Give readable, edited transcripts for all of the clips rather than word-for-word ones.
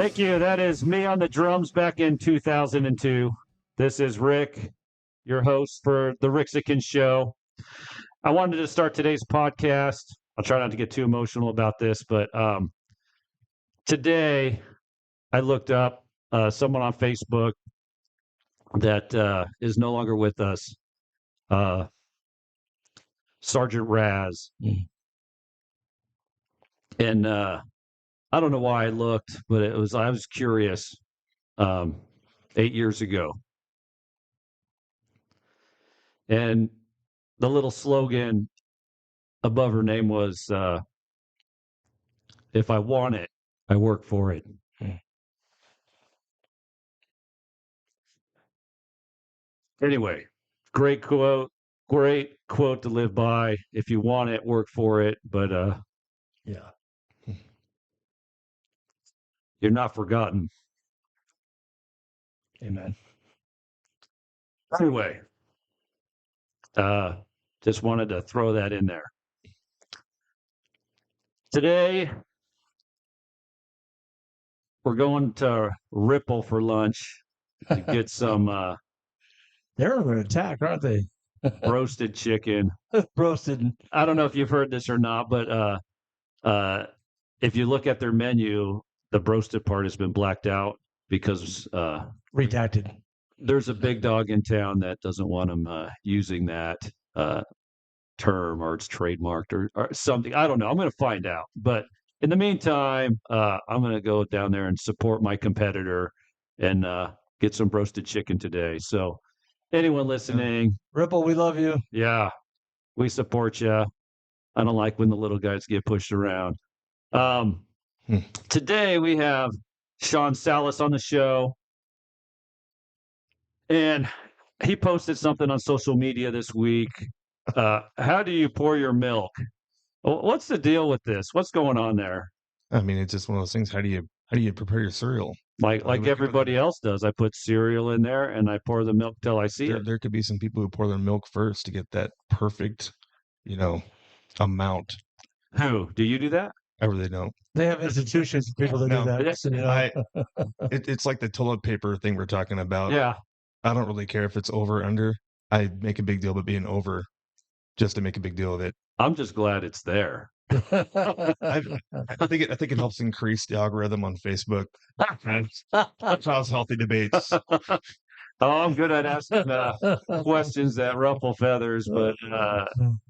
Thank you. That is me on the drums back in 2002. This is Rick, your host for the Rixican Show. I wanted to start today's podcast. I'll try not to get too emotional about this, but today I looked up someone on Facebook that is no longer with us, Sergeant Raz. And I don't know why I looked, but I was curious 8 years ago. And the little slogan above her name was, if I want it, I work for it. Anyway, great quote to live by. If you want it, work for it. But Yeah. you're not forgotten. Amen. Anyway, just wanted to throw that in there. Today, we're going to Ripple for lunch to get some They're under attack, aren't they? roasted chicken. Roasted. I don't know if you've heard this or not, but if you look at their menu, the roasted part has been blacked out because Redacted. there's a big dog in town that doesn't want them using that term, or it's trademarked or something. I don't know. I'm going to find out. But in the meantime, I'm going to go down there and support my competitor and get some roasted chicken today. So anyone listening, Ripple, we love you. yeah, we support you. I don't like when the little guys get pushed around. Today we have Sean Salas on the show, and he posted something on social media this week. How do you pour your milk? What's the deal with this? What's going on there? I mean, it's just one of those things. How do you prepare your cereal? Like everybody else does. I put cereal in there and I pour the milk till I see it. There could be some people who pour their milk first to get that perfect, amount. Who? Do you do that? I really don't. They have institutions of people that No, do that. So, It's like the toilet paper thing we're talking about. Yeah. I don't really care if it's over or under. I make a big deal about being over just to make a big deal of it. I'm just glad it's there. I think it helps increase the algorithm on Facebook. Cause healthy debates. Oh, I'm good at asking questions that ruffle feathers, but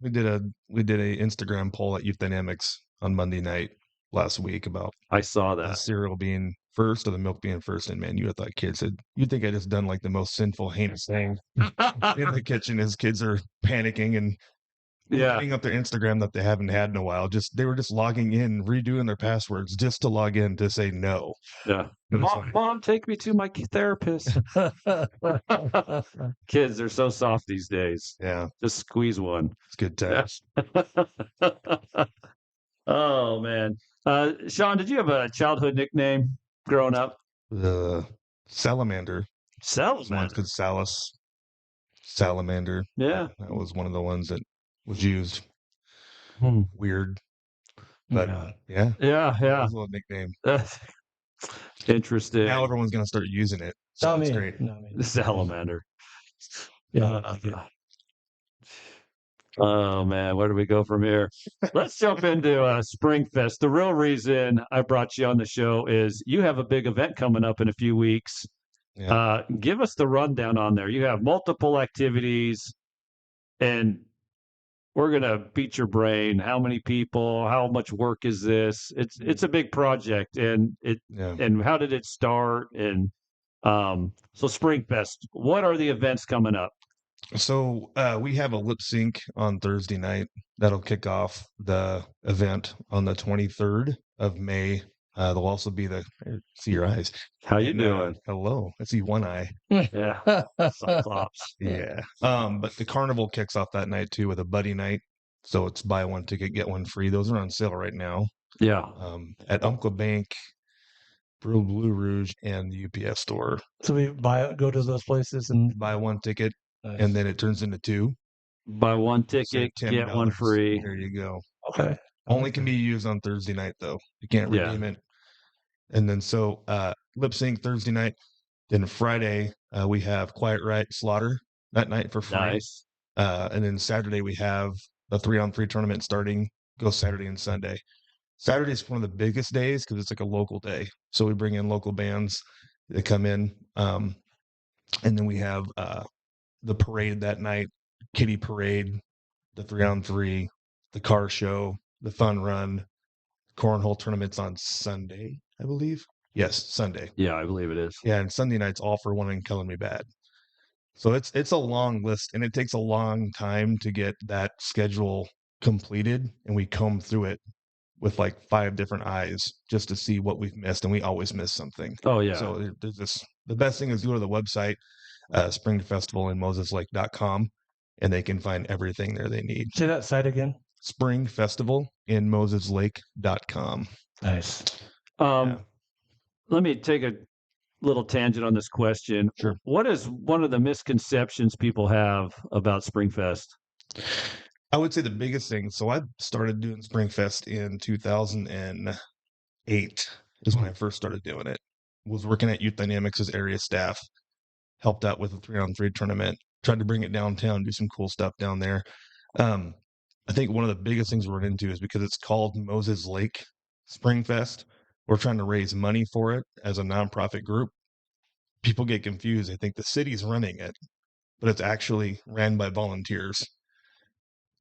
We did a Instagram poll at Youth Dynamics on Monday night last week about I saw the that. cereal being first or the milk being first. And man, you would have thought kids you'd think I just done like the most sinful, heinous thing in the kitchen as kids are panicking and putting up their Instagram that they haven't had in a while. They were just logging in, redoing their passwords just to log in to say no. Yeah. Mom, take me to my therapist. Kids are so soft these days. Yeah. Just squeeze one. It's good times. Oh, man. Sean, did you have a childhood nickname growing up? The salamander. Salamander. One's called Salus. Salamander. Yeah. That was one of the ones that was used. Weird. But yeah. Yeah. That was a little nickname. Interesting. Now everyone's going to start using it. So it's great. Salamander. Yeah. Oh, man, where do we go from here? Let's jump into Springfest. The real reason I brought you on the show is you have a big event coming up in a few weeks. Yeah. Give us the rundown on there. You have multiple activities, and we're going to beat your brain. How many people? How much work is this? It's a big project, and and how did it start? And so Springfest, what are the events coming up? So we have a lip sync on Thursday night. That'll kick off the event on the 23rd of May. There'll also be see your eyes. How you doing? Hello. I see one eye. Yeah. Cyclops. Yeah. But the carnival kicks off that night too with a buddy night. So it's buy one ticket, get one free. Those are on sale right now. Yeah. At Umpqua Bank, Blue Rouge, and the UPS store. So we go to those places and buy one ticket, and then it turns into two. Buy one ticket, get one free. There you go. Okay. Only can be used on Thursday night though. You can't redeem it And then so lip sync Thursday night. Then Friday we have Quiet Riot Slaughter that night for free. Nice. And then Saturday we have the 3-on-3 tournament starting. Go Saturday and Sunday. Saturday is one of the biggest days because it's like a local day. So we bring in local bands that come in. And then we have the parade that night, Kitty Parade, the 3-on-3, the car show, the fun run, cornhole tournaments on Sunday, I believe. Yes, Sunday. Yeah, I believe it is. Yeah, and Sunday night's All for One and Killing Me Bad. So it's a long list, and it takes a long time to get that schedule completed, and we comb through it with like 5 different eyes just to see what we've missed, and we always miss something. Oh yeah. So there's this. The best thing is go to the website, Spring Festival in MosesLake.com, and they can find everything there they need. Say that site again. Spring Festival in MosesLake.com. Nice. Yeah. Let me take a little tangent on this question. Sure. What is one of the misconceptions people have about Springfest? I would say the biggest thing. So I started doing Springfest in 2008 is when I first started doing it. Was working at Youth Dynamics as area staff, helped out with a 3-on-3 tournament, tried to bring it downtown, do some cool stuff down there. I think one of the biggest things we run into is because it's called Moses Lake Springfest. We're trying to raise money for it as a nonprofit group. People get confused. They think the city's running it, but it's actually ran by volunteers.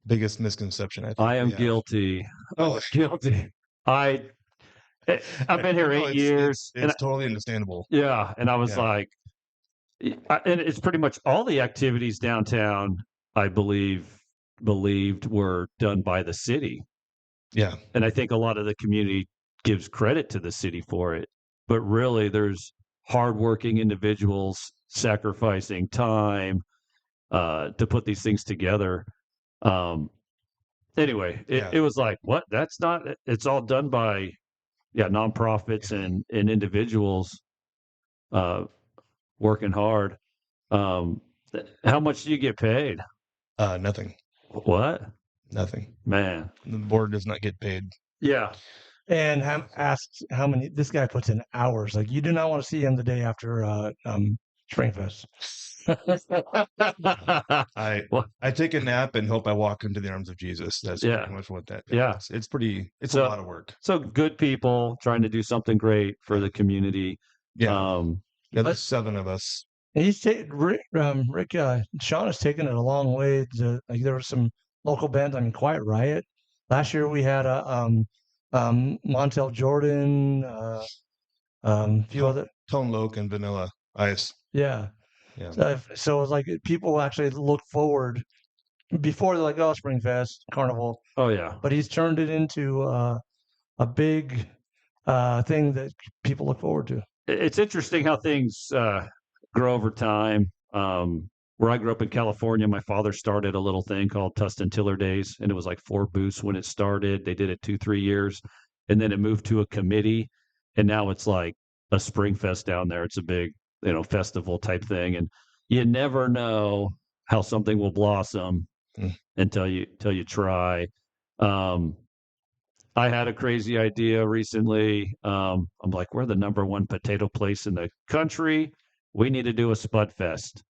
Biggest misconception, I think. I am we have. guilty. Oh, Guilty. I've been here No, 8 years. It's totally understandable. Yeah, and I was Yeah. like, and it's pretty much all the activities downtown, I believed were done by the city. Yeah. And I think a lot of the community gives credit to the city for it. But really, there's hardworking individuals sacrificing time to put these things together. Anyway, Yeah. it was like, what? That's not, it's all done by, nonprofits and individuals working hard. How much do you get paid? Nothing. What? Nothing. Man. The board does not get paid. Yeah. And asked how many this guy puts in hours. Like you do not want to see him the day after Springfest. I take a nap and hope I walk into the arms of Jesus. That's pretty much what that. Yeah. It's a lot of work. So good people trying to do something great for the community. Yeah. There's 7 of us. And Rick, Sean has taken it a long way. Like there were some local bands. I mean, Quiet Riot. Last year we had Montel Jordan, few other Tone Loc and Vanilla Ice. Yeah. Yeah. So it's like people actually look forward before they're like, oh, Springfest, Carnival. Oh yeah. But he's turned it into a big thing that people look forward to. It's interesting how things grow over time. Where I grew up in California, my father started a little thing called Tustin Tiller Days, and it was like 4 booths when it started. They did it 2-3 years, and then it moved to a committee, and now it's like a Springfest down there. It's a big, festival type thing, and you never know how something will blossom until you try. I had a crazy idea recently. I'm like, we're the #1 potato place in the country. We need to do a Spud Fest.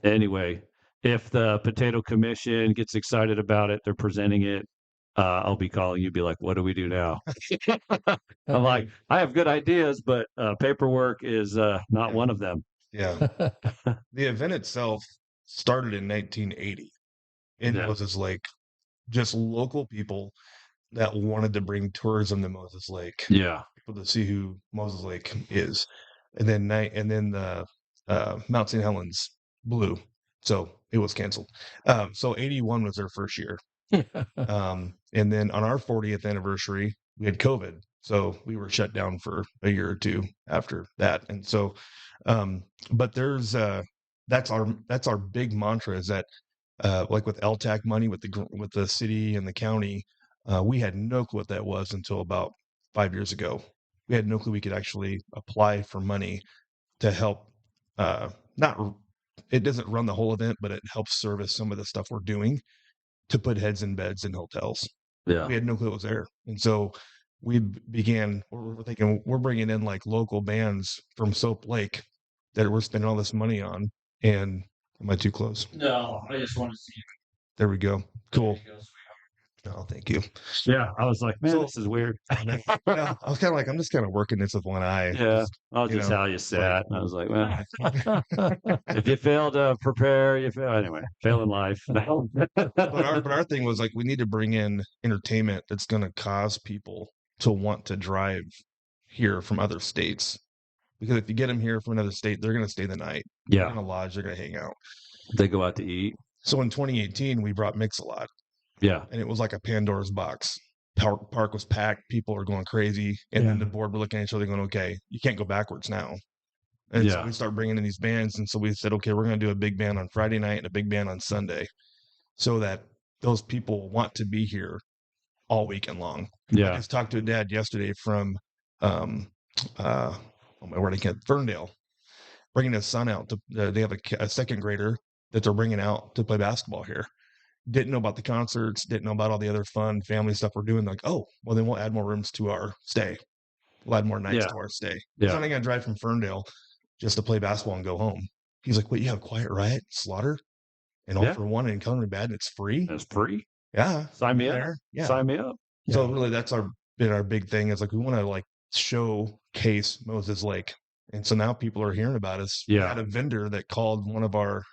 Anyway, if the Potato Commission gets excited about it, they're presenting it. I'll be calling you, be like, what do we do now? I'm like, I have good ideas, but paperwork is not one of them. Yeah. The event itself started in 1980 in Moses Lake. Just local people that wanted to bring tourism to Moses Lake. Yeah. People to see who Moses Lake is. And then the Mount St. Helens blew. So it was canceled. So 81 was their first year. And then on our 40th anniversary, we had COVID. So we were shut down for a year or two after that. And so, but there's, that's our big mantra is that, like with LTAC money with the city and the county, we had no clue what that was until about 5 years ago. We had no clue we could actually apply for money to help. It doesn't run the whole event, but it helps service some of the stuff we're doing to put heads in beds in hotels. Yeah. We had no clue it was there. And so we're thinking we're bringing in like local bands from Soap Lake that we're spending all this money on. And am I too close? No, I just want to see. There we go. Cool. Oh, thank you. Yeah, I was like, man, So- this is weird. Yeah, I was kind of like, I'm just kind of working this with one eye. Yeah, I was you just know, how you like- sat. And I was like, well, if you fail to prepare, you fail anyway. Fail in life. But our thing was like, we need to bring in entertainment that's going to cause people to want to drive here from other states. Because if you get them here from another state, they're going to stay the night. They're Yeah, going to lodge. They're going to hang out. they go out to eat. So in 2018, we brought Mix-a-Lot, Yeah, and it was like a Pandora's box. Park was packed. People are going crazy. And then Yeah. the board were looking at each other going, okay, you can't go backwards now. And so Yeah. we start bringing in these bands. And so we said, okay, we're going to do a big band on Friday night and a big band on Sunday so that those people want to be here all weekend long. I yeah, just talked to a dad yesterday from, where I can't, Ferndale, bringing his son out to, they have a second grader that they're bringing out to play basketball here. Didn't know about the concerts, didn't know about all the other fun family stuff we're doing. Like, oh, well, then we'll add more rooms to our stay. We'll add more nights Yeah. to our stay. Yeah. So I'm not going to drive from Ferndale just to play basketball and go home. He's like, wait, you have Quiet Riot, Slaughter, and All Yeah. for One and Color Me Bad, and it's free? it's free. Yeah. Sign me up. There. Yeah. Sign me up. So really, that's been our big thing is like we want to like showcase Moses Lake, and so now people are hearing about us. We Yeah. had a vendor that called one of our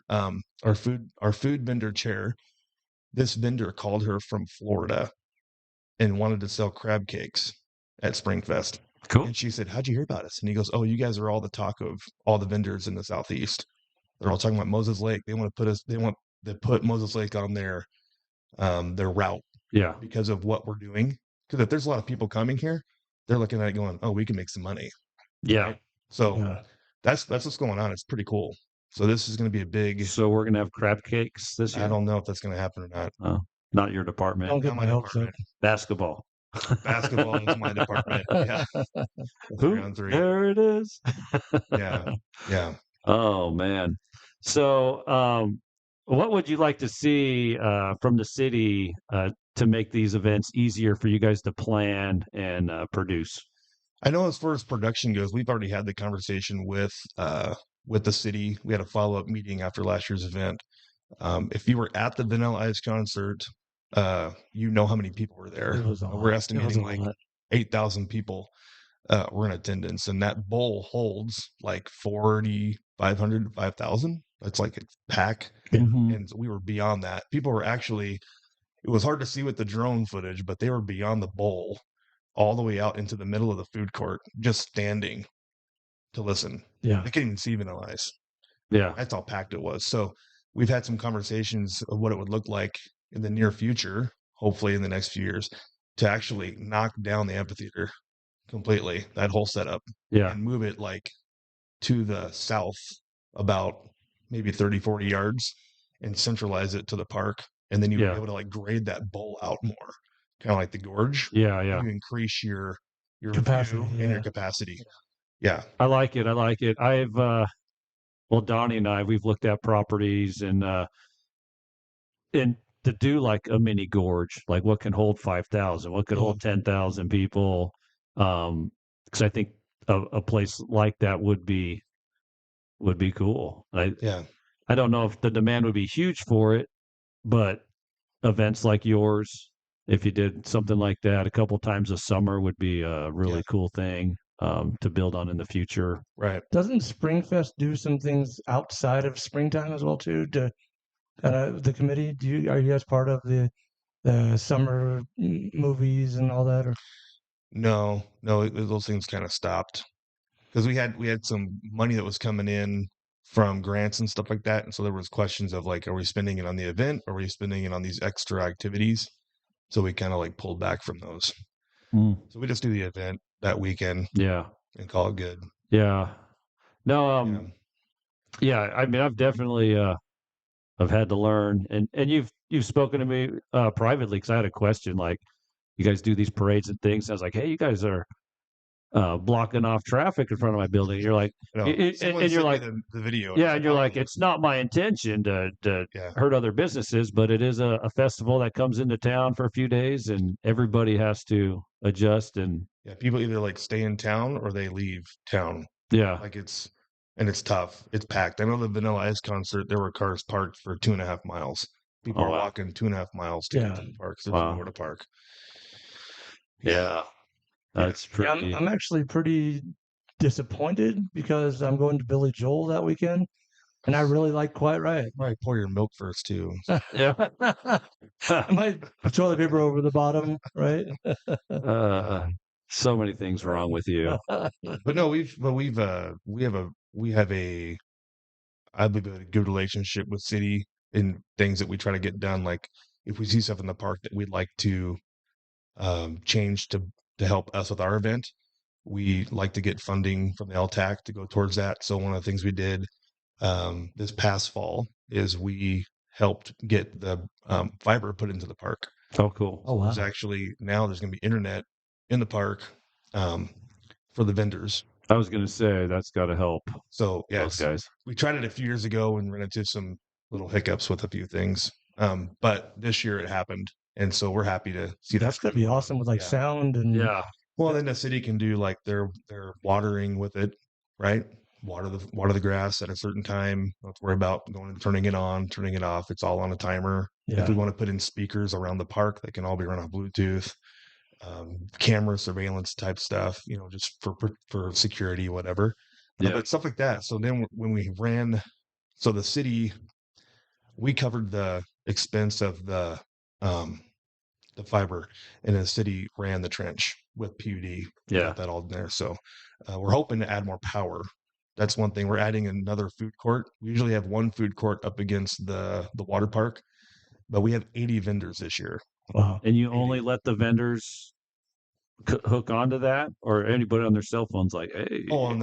food vendor chair. This vendor called her from Florida and wanted to sell crab cakes at Springfest. Cool. And she said, "How'd you hear about us?" And he goes, "Oh, you guys are all the talk of all the vendors in the Southeast. They're all talking about Moses Lake. They want to put Moses Lake on their route Yeah. because of what we're doing. Because if there's a lot of people coming here, they're looking at it going, oh, we can make some money." Yeah. So Yeah. that's what's going on. It's pretty cool. So this is going to be a big. So we're gonna have crab cakes this year. I don't know if that's going to happen or not. Not your department. Don't get Not my hopes up. department. Basketball. Basketball is my department. Yeah. Who? 3-on-3. There it is. Yeah. Yeah. Oh man. So what would you like to see from the city to make these events easier for you guys to plan and produce? I know as far as production goes, we've already had the conversation with the city. We had a follow-up meeting after last year's event. If you were at the Vanilla Ice concert, you know how many people were there. It was a We're lot. estimating It was a like lot. 8,000 people were in attendance, and that bowl holds like 4,500 to 5,000. That's like a pack. Mhm. And we were beyond that. People were actually, it was hard to see with the drone footage, but they were beyond the bowl all the way out into the middle of the food court, just standing to listen. Yeah. They couldn't even see Vanilla Ice. Yeah. That's how packed it was. So we've had some conversations of what it would look like in the near future, hopefully in the next few years, to actually knock down the amphitheater completely, that whole setup, Yeah. and move it like to the south about maybe 30, 40 yards and centralize it to the park. And then you'd Yeah. be able to like grade that bowl out more, kind of like the gorge. Yeah. Yeah. You increase your Capacity, view and your yeah. capacity. Yeah. I like it. I like it. I've well, Donnie and I, we've looked at properties and to do like a mini gorge, like what can hold 5,000, what could hold 10,000 people. Because I think a place like that would be cool. Yeah. I don't know if the demand would be huge for it, but events like yours, if you did something like that a couple times a summer, would be a really cool thing to build on in the future. Right. Doesn't Springfest do some things outside of springtime as well too? To kind of the committee, are you guys part of the summer movies and all that? Or No, those things kind of stopped because we had some money that was coming in from grants and stuff like that, and so there was questions of like, are we spending it on the event, or are we spending it on these extra activities? So we kind of like pulled back from those. So we just do the event that weekend Yeah. and call it good. Yeah. No. Yeah. I mean, I've definitely I've had to learn, and you've spoken to me privately because I had a question like, you guys do these parades and things. I was like, hey, you guys are blocking off traffic in front of my building. You're like, No, someone and you're sent me like, the video. yeah, and you're like, it's not my intention to Yeah. hurt other businesses, but it is a festival that comes into town for a few days, and everybody has to adjust. And Yeah, people either like stay in town or they leave town. yeah, Like it's tough. It's packed. I know the Vanilla Ice concert, there were cars parked for 2.5 miles. People Oh, are wow. walking 2.5 miles to get to Yeah. the park. So there's Wow. nowhere to park. Yeah, that's Yeah, pretty. I'm actually pretty disappointed because I'm going to Billy Joel that weekend, and I really like Quiet Riot. Might pour your milk first too. Yeah. I might put toilet paper over the bottom, right? So many things wrong with you. But no, we have a I believe a good relationship with city in things that we try to get done. Like if we see stuff in the park that we'd like to change to help us with our event, we like to get funding from the LTAC to go towards that. So one of the things we did this past fall is we helped get the fiber put into the park. Oh, cool. Oh wow! There's actually now there's going to be internet in the park for the vendors. I was going to say that's got to help So yeah, those guys. we tried it a few years ago and ran into some little hiccups with a few things. But this year it happened, and so we're happy to see That's gonna be awesome with like Yeah. sound and Yeah. Well, then the city can do like their watering with it, right? Water the grass at a certain time. Don't worry about going and turning it on, turning it off. It's all on a timer. Yeah. If we want to put in speakers around the park, they can all be run off Bluetooth. Camera surveillance type stuff, just for security, whatever. Yeah. But stuff like that. So then when we ran, so the city, we covered the expense of the fiber, and the city ran the trench with PUD. Yeah. Got that all in there. So we're hoping to add more power. That's one thing. We're adding another food court. We usually have one food court up against the water park, but we have 80 vendors this year. wow. And you only let the vendors hook onto that, or anybody on their cell phones like, hey. Oh, I'm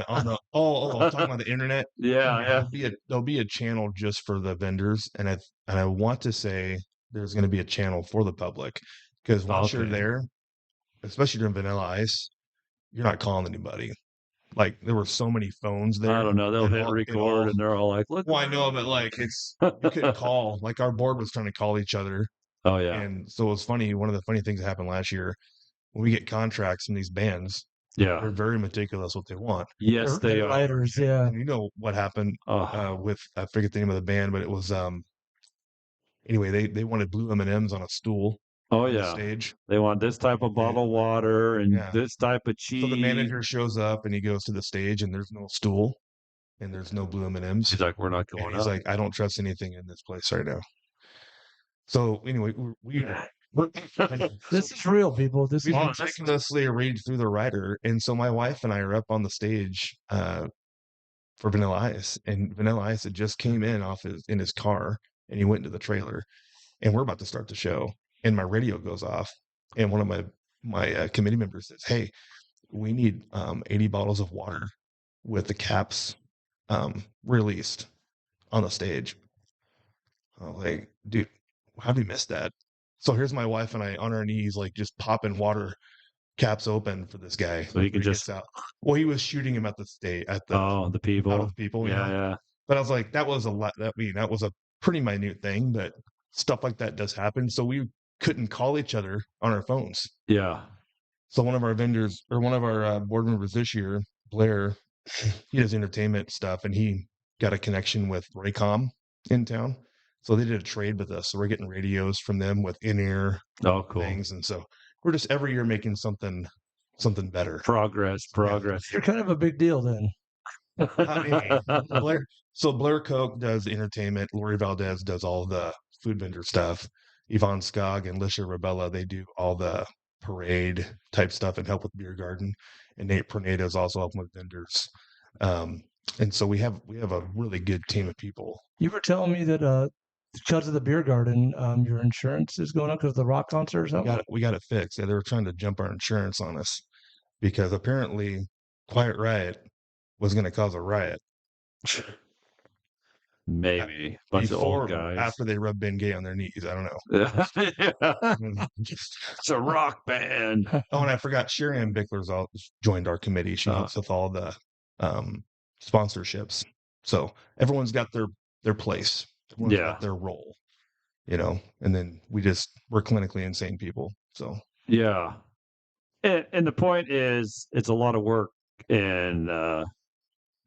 talking about the internet. Yeah. There'll be a channel just for the vendors, and I want to say there's going to be a channel for the public, because once you're Okay. there, especially during Vanilla Ice, you're not calling anybody. Like there were so many phones there. I don't know. They'll It hit all- it record all- and they're all like, look. Well, I know, but like you couldn't call. Like our board was trying to call each other, Oh, yeah. and so it was funny. One of the funny things that happened last year, when we get contracts from these bands, Yeah. they're very meticulous what they want. Yes, they They're are. writers, yeah. And you know what happened Oh, with, I forget the name of the band, but it was anyway, they wanted blue M&Ms on a stool oh on the yeah. stage. They want this type of bottled water and Yeah. this type of cheese. So the manager shows up and he goes to the stage and there's no stool and there's no blue M&Ms. He's like, we're not And going he's up. like, I don't trust anything in this place right now. So anyway, This is real, people. This we is meticulously read through the writer, and so my wife and I are up on the stage for Vanilla Ice, and Vanilla Ice had just came in his car, and he went into the trailer, and we're about to start the show, and my radio goes off, and one of my committee members says, "Hey, we need 80 bottles of water with the caps released on the stage." I'm like, dude, how did we miss that? So here's my wife and I on our knees, like just popping water caps open for this guy. So he could gets just- out. Well, he was shooting him at the stage at the Oh, the people. out of the people. Yeah, you know? yeah. But I was like, that was a lot. That was a pretty minute thing, but stuff like that does happen. So we couldn't call each other on our phones. Yeah. So one of our vendors or one of our board members this year, Blair, he does entertainment stuff, and he got a connection with Raycom in town. So they did a trade with us. So we're getting radios from them with in-ear Oh, cool. things, and so we're just every year making something better. Progress. you're kind of a big deal then. Blair Koch does the entertainment. Lori Valdez does all the food vendor stuff. Yvonne Skog and Lisha Rabella, they do all the parade type stuff and help with beer garden. And Nate Pernada is also helping with vendors. And so we have a really good team of people. You were telling me that because of the beer garden, your insurance is going up because of the rock concert or something? We got it fixed. Yeah, they were trying to jump our insurance on us because apparently Quiet Riot was going to cause a riot. maybe bunch of before old or guys. after they rub Ben Gay on their knees. I don't know. Yeah. Just It's a rock band. oh, and I forgot Sherry Bickler's all joined our committee. She helps with all the sponsorships. So everyone's got their place. Everyone's Yeah. got their role, you know. And then we're clinically insane people. So Yeah. And the point is, it's a lot of work in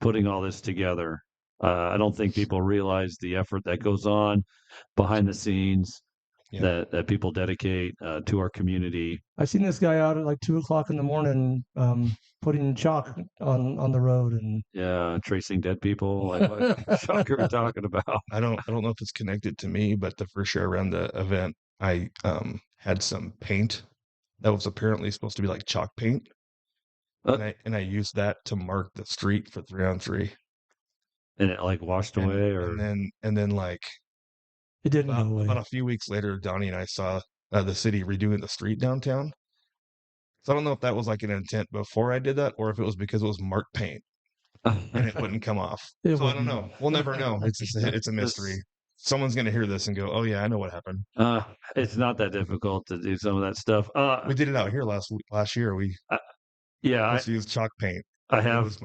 putting all this together. I don't think people realize the effort that goes on behind the scenes yeah, that people dedicate to our community. I seen this guy out at like 2 o'clock in the morning, putting chalk on the road, and Yeah, tracing dead people. Like what shock are we talking about? I don't know if it's connected to me, but the first year around the event, I had some paint that was apparently supposed to be like chalk paint, and I used that to mark the street for 3-on-3. And it like washed And away, or and then like it didn't go about away. a few weeks later, Donnie and I saw the city redoing the street downtown. So I don't know if that was like an intent before I did that, or if it was because it was marked paint and it wouldn't come off. It So I don't wouldn't. know. We'll never know. It's a mystery. This- Someone's gonna hear this and go, "Oh yeah, I know what happened." it's not that difficult to do some of that stuff. We did it out here last year. We Yeah, just used chalk paint. I It have. was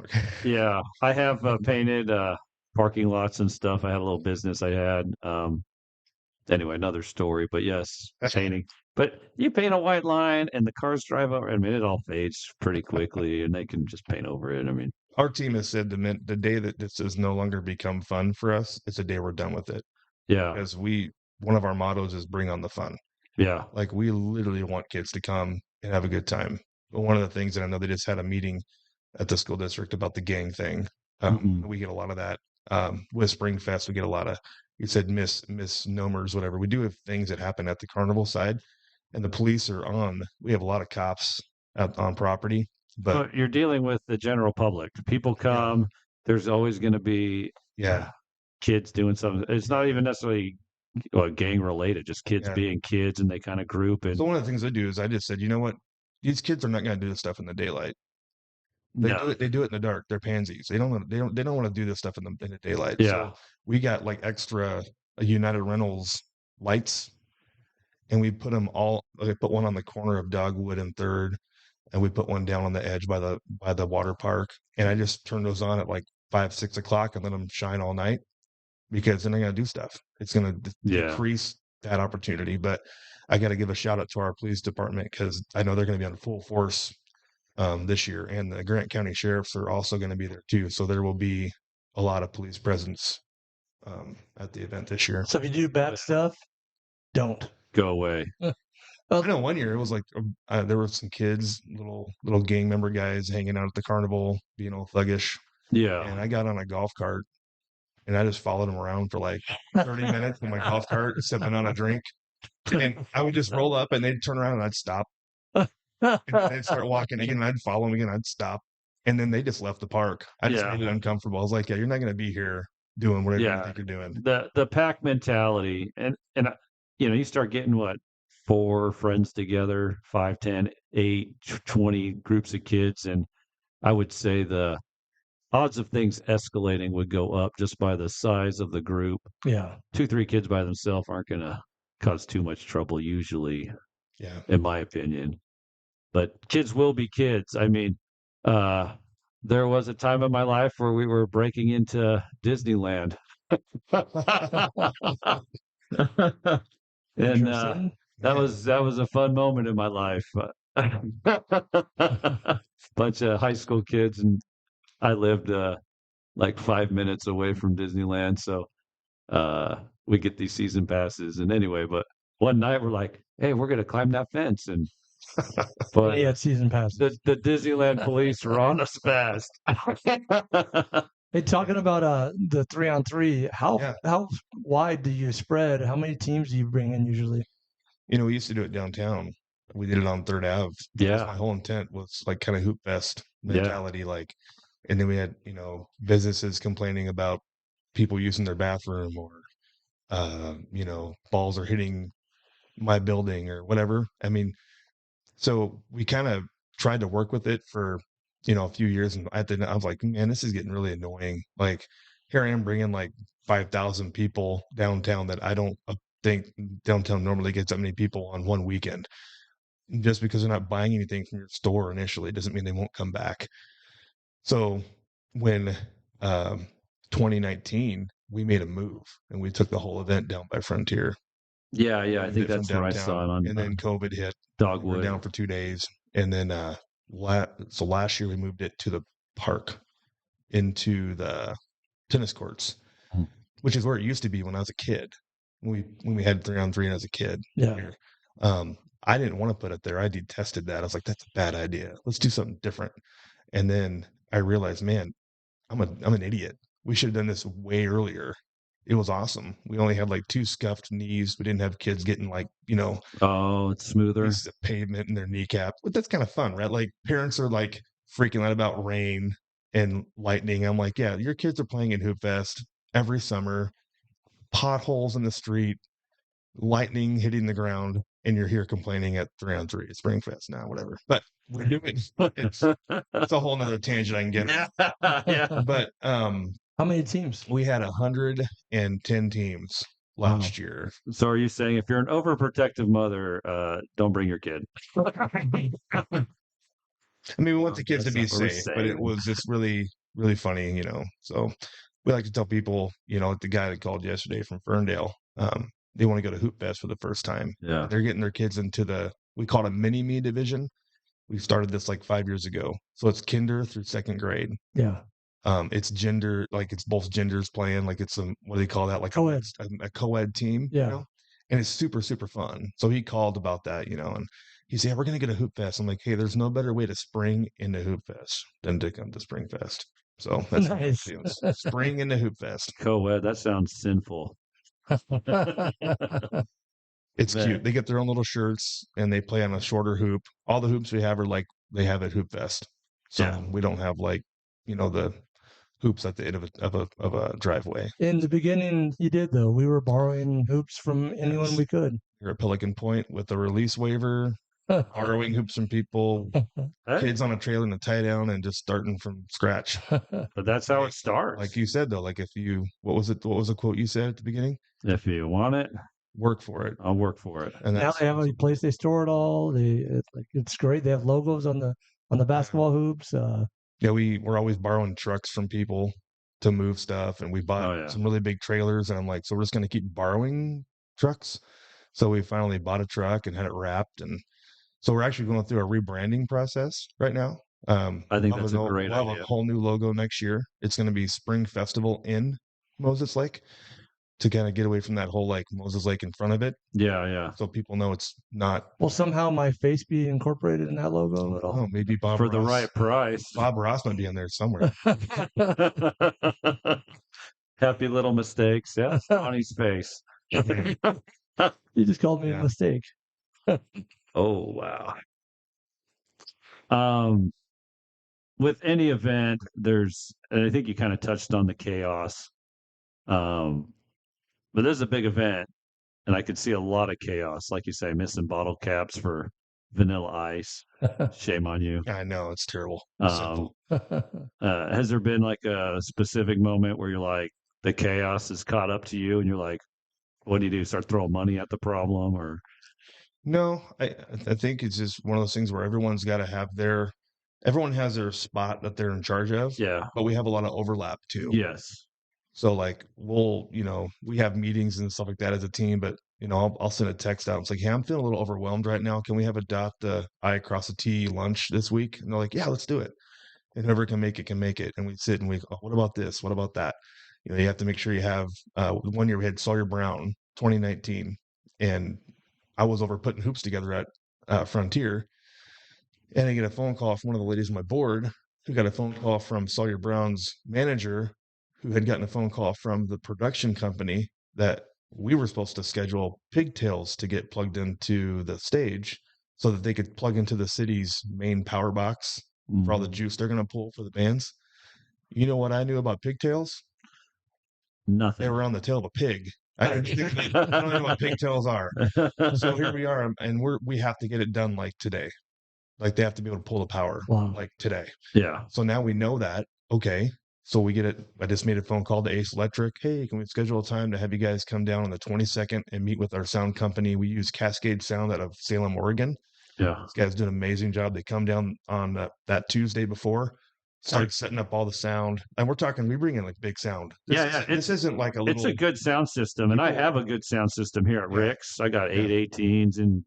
Yeah, I have painted parking lots and stuff. I had a little business I had. Anyway, another story, but yes, painting. But you paint a white line and the cars drive over. I mean, it all fades pretty quickly and they can just paint over it. I mean, Our team has said the day that this has no longer become fun for us, it's a day we're done with it. yeah, Because one of our mottos is bring on the fun. yeah, Like we literally want kids to come and have a good time. But one of the things that I know they just had a meeting at the school district about the gang thing. Mhm. We get a lot of that. With Spring Fest, we get a lot of, you said misnomers, whatever. We do have things that happen at the carnival side, and the police are on. We have a lot of cops on property, but But you're dealing with the general public. People come, there's always going to be yeah, kids doing something. It's not even necessarily gang related, just kids Yeah. being kids and they kind of group. And so one of the things I do is I just said, you know what, these kids are not going to do this stuff in the daylight. They do no, it. They do it in the dark. They're pansies. They don't. They don't want to do this stuff in the daylight. yeah, So we got like extra United Rentals lights, and we put them all. We put one on the corner of Dogwood and Third, and we put one down on the edge by the water park. And I just turn those on at like 5-6 o'clock and let them shine all night because they're not gonna do stuff. It's gonna yeah. decrease that opportunity. But I got to give a shout out to our police department because I know they're going to be on full force this year, and the Grant County sheriffs are also going to be there too. So there will be a lot of police presence at the event this year. So if you do bad stuff, don't. Go away. I know one year it was like there were some kids, little gang member guys hanging out at the carnival, being all thuggish, Yeah. and I got on a golf cart and I just followed them around for like 30 minutes in my golf cart, sipping on a drink, and I would just roll up and they'd turn around and I'd stop. And they'd start walking again, and I'd follow them again. I'd stop, and then they just left the park. I just made it uncomfortable. I was like, "Yeah, you're not going to be here doing whatever you think you're doing." The pack mentality, and you start getting 4 friends together, 5, 10, 8, 20 groups of kids, and I would say the odds of things escalating would go up just by the size of the group. Yeah. 2, 3 kids by themselves aren't going to cause too much trouble usually, Yeah, in my opinion. But kids will be kids. I mean, there was a time in my life where we were breaking into Disneyland. And that was a fun moment in my life. Bunch of high school kids, and I lived like 5 minutes away from Disneyland, so we get these season passes. And anyway, but one night we're like, "Hey, we're gonna climb that fence," and but He had season passes. the Disneyland police were on us fast. Hey, talking about the 3-on-3, how wide do you spread? How many teams do you bring in usually? we used to do it downtown. We did it on Third Ave. because Yeah. my whole intent was like kind of hoop fest mentality, like, and then we had businesses complaining about people using their bathroom or balls are hitting my building or whatever. I mean, so we kind of tried to work with it for a few years, and I was like, man, this is getting really annoying. Like, here I am bringing like 5,000 people downtown that I don't think downtown normally gets that many people on one weekend. Just because they're not buying anything from your store initially doesn't mean they won't come back. So when 2019, we made a move and we took the whole event down by Frontier. Yeah, I Moved think it from that's where I saw it on and then COVID hit. We were Dogwood. down for 2 days, and then so last year we moved it to the park, into the tennis courts, Hmm. which is where it used to be when I was a kid. When we had 3-on-3 as a kid. Yeah. Here. I didn't want to put it there. I detested that. I was like, that's a bad idea. Let's do something different. And then I realized, man, I'm an idiot. We should have done this way earlier. It was awesome. We only had like 2 scuffed knees. We didn't have kids getting like, Oh, it's smoother. pieces of pavement in their kneecap. But that's kind of fun, right? Like parents are like freaking out about rain and lightning. I'm like, yeah, your kids are playing in Hoop Fest every summer, potholes in the street, lightning hitting the ground, and you're here complaining at 3-on-3 at Spring Fest now, whatever. But we're doing it's a whole nother tangent I can get on. Yeah. But How many teams? we had 110 teams last year. So are you saying if you're an overprotective mother, don't bring your kid? I mean, we want the kids to That's be not what we're safe, but it saying. was just really, really funny, So we like to tell people, the guy that called yesterday from Ferndale, they want to go to Hoop Fest for the first time. Yeah. They're getting their kids into we call it a mini-me division. We started this like 5 years ago. So it's kinder through 2nd grade. Yeah. It's gender, like it's both genders playing, like it's what do they call that? Like Co-ed. a co-ed team, Yeah. And it's super, super fun. So he called about that, and he said, yeah, we're going to get a Hoop Fest. I'm like, hey, there's no better way to spring into Hoop Fest than to come to Spring Fest. So that's Nice. spring into Hoop Fest. Co-ed, that sounds sinful. It's Man. cute. They get their own little shirts and they play on a shorter hoop. All the hoops we have are like they have at Hoop Fest. So Yeah. we don't have like, the hoops at the end of a driveway. In the beginning, you did though. We were borrowing hoops from anyone Yes. we could. You're at Pelican Point with a release waiver, borrowing hoops from people, Hey, kids on a trailer and a tie down, and just starting from scratch. but that's how it starts. Like you said though, like if you what was the quote you said at the beginning? If you want it, Work for it. I'll work for it. And Now they have a place they store it all. It's great. They have logos on the basketball hoops. Yeah, we're always borrowing trucks from people to move stuff, and we bought some really big trailers, and I'm like, so we're just going to keep borrowing trucks. So we finally bought a truck and had it wrapped, and so we're actually going through a rebranding process right now. I think that's a great we'll have idea. a whole new logo next year. It's going to be Spring Festival in Moses Lake, to kind of get away from that whole like Moses Lake in front of it, Yeah. so people know it's not. Will somehow my face be incorporated in that logo at all? Oh, maybe Bob For the Ross. right price. Bob Ross might be in there somewhere. Happy little mistakes. Yeah. Funny face. You just called me a Yeah. mistake. Oh wow. With any event, and I think you kind of touched on the chaos. But there's a big event, and I could see a lot of chaos, like you say, missing bottle caps for Vanilla Ice. Shame on you. I know, it's terrible. Simple. Has there been like a specific moment where you're like, the chaos is caught up to you, and you're like, what do you do? Start throwing money at the problem, or? No, I think it's just one of those things where everyone's got to have everyone has their spot that they're in charge of, Yeah. but we have a lot of overlap too. Yes. So like we have meetings and stuff like that as a team, but I'll send a text out. It's like, hey, I'm feeling a little overwhelmed right now. Can we have a I across the T lunch this week? And they're like, yeah, let's do it. And whoever can make it. And we sit and what about this? What about that? You have to make sure you have, 1 year we had Sawyer Brown, 2019. And I was over putting hoops together at Frontier. And I get a phone call from one of the ladies on my board who got a phone call from Sawyer Brown's manager, who had gotten a phone call from the production company that we were supposed to schedule pigtails to get plugged into the stage so that they could plug into the city's main power box for all the juice they're going to pull for the bands. You know what I knew about pigtails? Nothing. They were on the tail of a pig. I don't know what pigtails are. So here we are, and we have to get it done like today. Like they have to be able to pull the power like today. Yeah. So now we know that. Okay, So we get it. I just made a phone call to Ace Electric. Hey, can we schedule a time to have you guys come down on the 22nd and meet with our sound company? We use Cascade Sound out of Salem, Oregon. Yeah. These guys do an amazing job. They come down on that Tuesday before, start setting up all the sound, and we bring in like big sound. This isn't like a It's little. a good sound system, and I People- have a good sound system here at Yeah. Rick's. I got Yeah. 818s and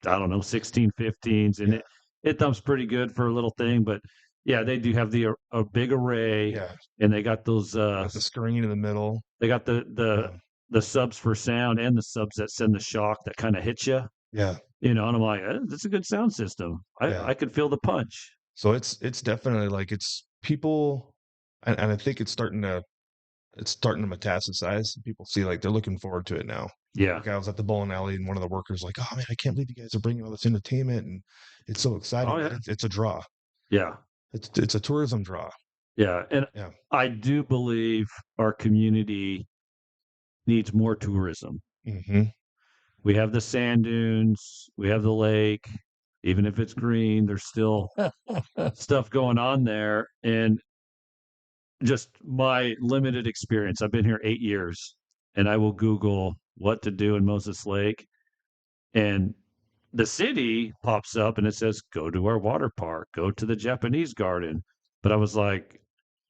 I don't know 1615s, and Yeah. it thumps pretty good for a little thing. But yeah, they do have a big array, Yeah, and they got those got the screen in the middle. they got the subs for sound and the subs that send the shock that kind of hit you. Yeah. And I'm like, that's a good sound system. Yeah. I could feel the punch. So it's definitely like it's people, and I think it's starting to metastasize. People see like they're looking forward to it now. Yeah. Like I was at the bowling alley and one of the workers like, oh man, I can't believe you guys are bringing all this entertainment and it's so exciting. Oh, yeah. It's a draw. Yeah. It's a tourism draw. Yeah. And Yeah. I do believe our community needs more tourism. Mm-hmm. We have the sand dunes, we have the lake. Even if it's green, there's still stuff going on there. And just my limited experience, I've been here 8 years, and I will Google what to do in Moses Lake. And the city pops up and it says, go to our water park, go to the Japanese garden. But I was like,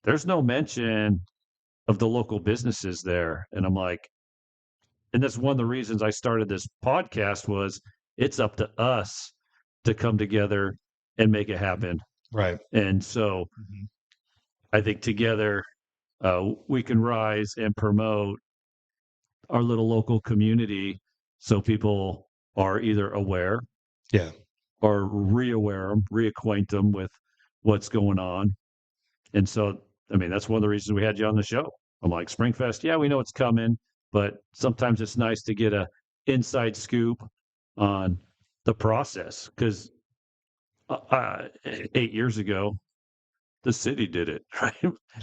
there's no mention of the local businesses there. And I'm like, and that's one of the reasons I started this podcast was it's up to us to come together and make it happen. Right. And so I think together we can rise and promote our little local community so people are either aware Yeah. or reacquaint them with what's going on. And so, I mean, that's one of the reasons we had you on the show. I'm like, Springfest, yeah, we know it's coming, but sometimes it's nice to get a inside scoop on the process because 8 years ago, the city did it, right?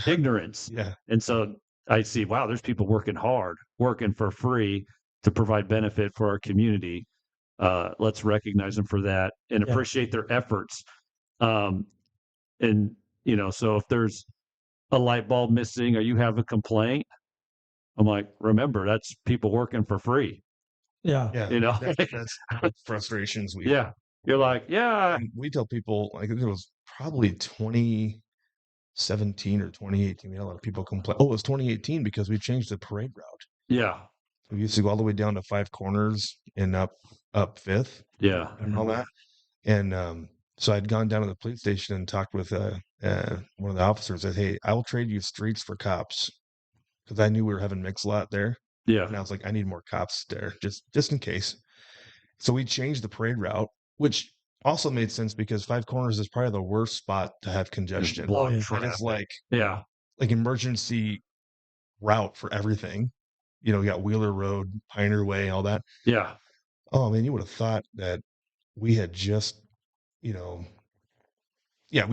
Ignorance. Yeah. And so I see, wow, there's people working hard, working for free to provide benefit for our community. Let's recognize them for that and appreciate their efforts. And, so if there's a light bulb missing or you have a complaint, I'm like, remember, that's people working for free. Yeah. Yeah. That's frustrations. Yeah. You're like, yeah. And we tell people, like, it was probably 2017 or 2018. We had a lot of people complain. Oh, it was 2018 because we changed the parade route. Yeah. We used to go all the way down to Five Corners and up Fifth. Yeah. And all that. And so I'd gone down to the police station and talked with one of the officers. Said, hey, I will trade you streets for cops because I knew we were having mix-a-lot there. Yeah. And I was like, I need more cops there just in case. So we changed the parade route, which also made sense because Five Corners is probably the worst spot to have congestion. It's like emergency route for everything. You got Wheeler Road, Pioneer Way, all that. Yeah. Oh man, you would have thought that we had just, we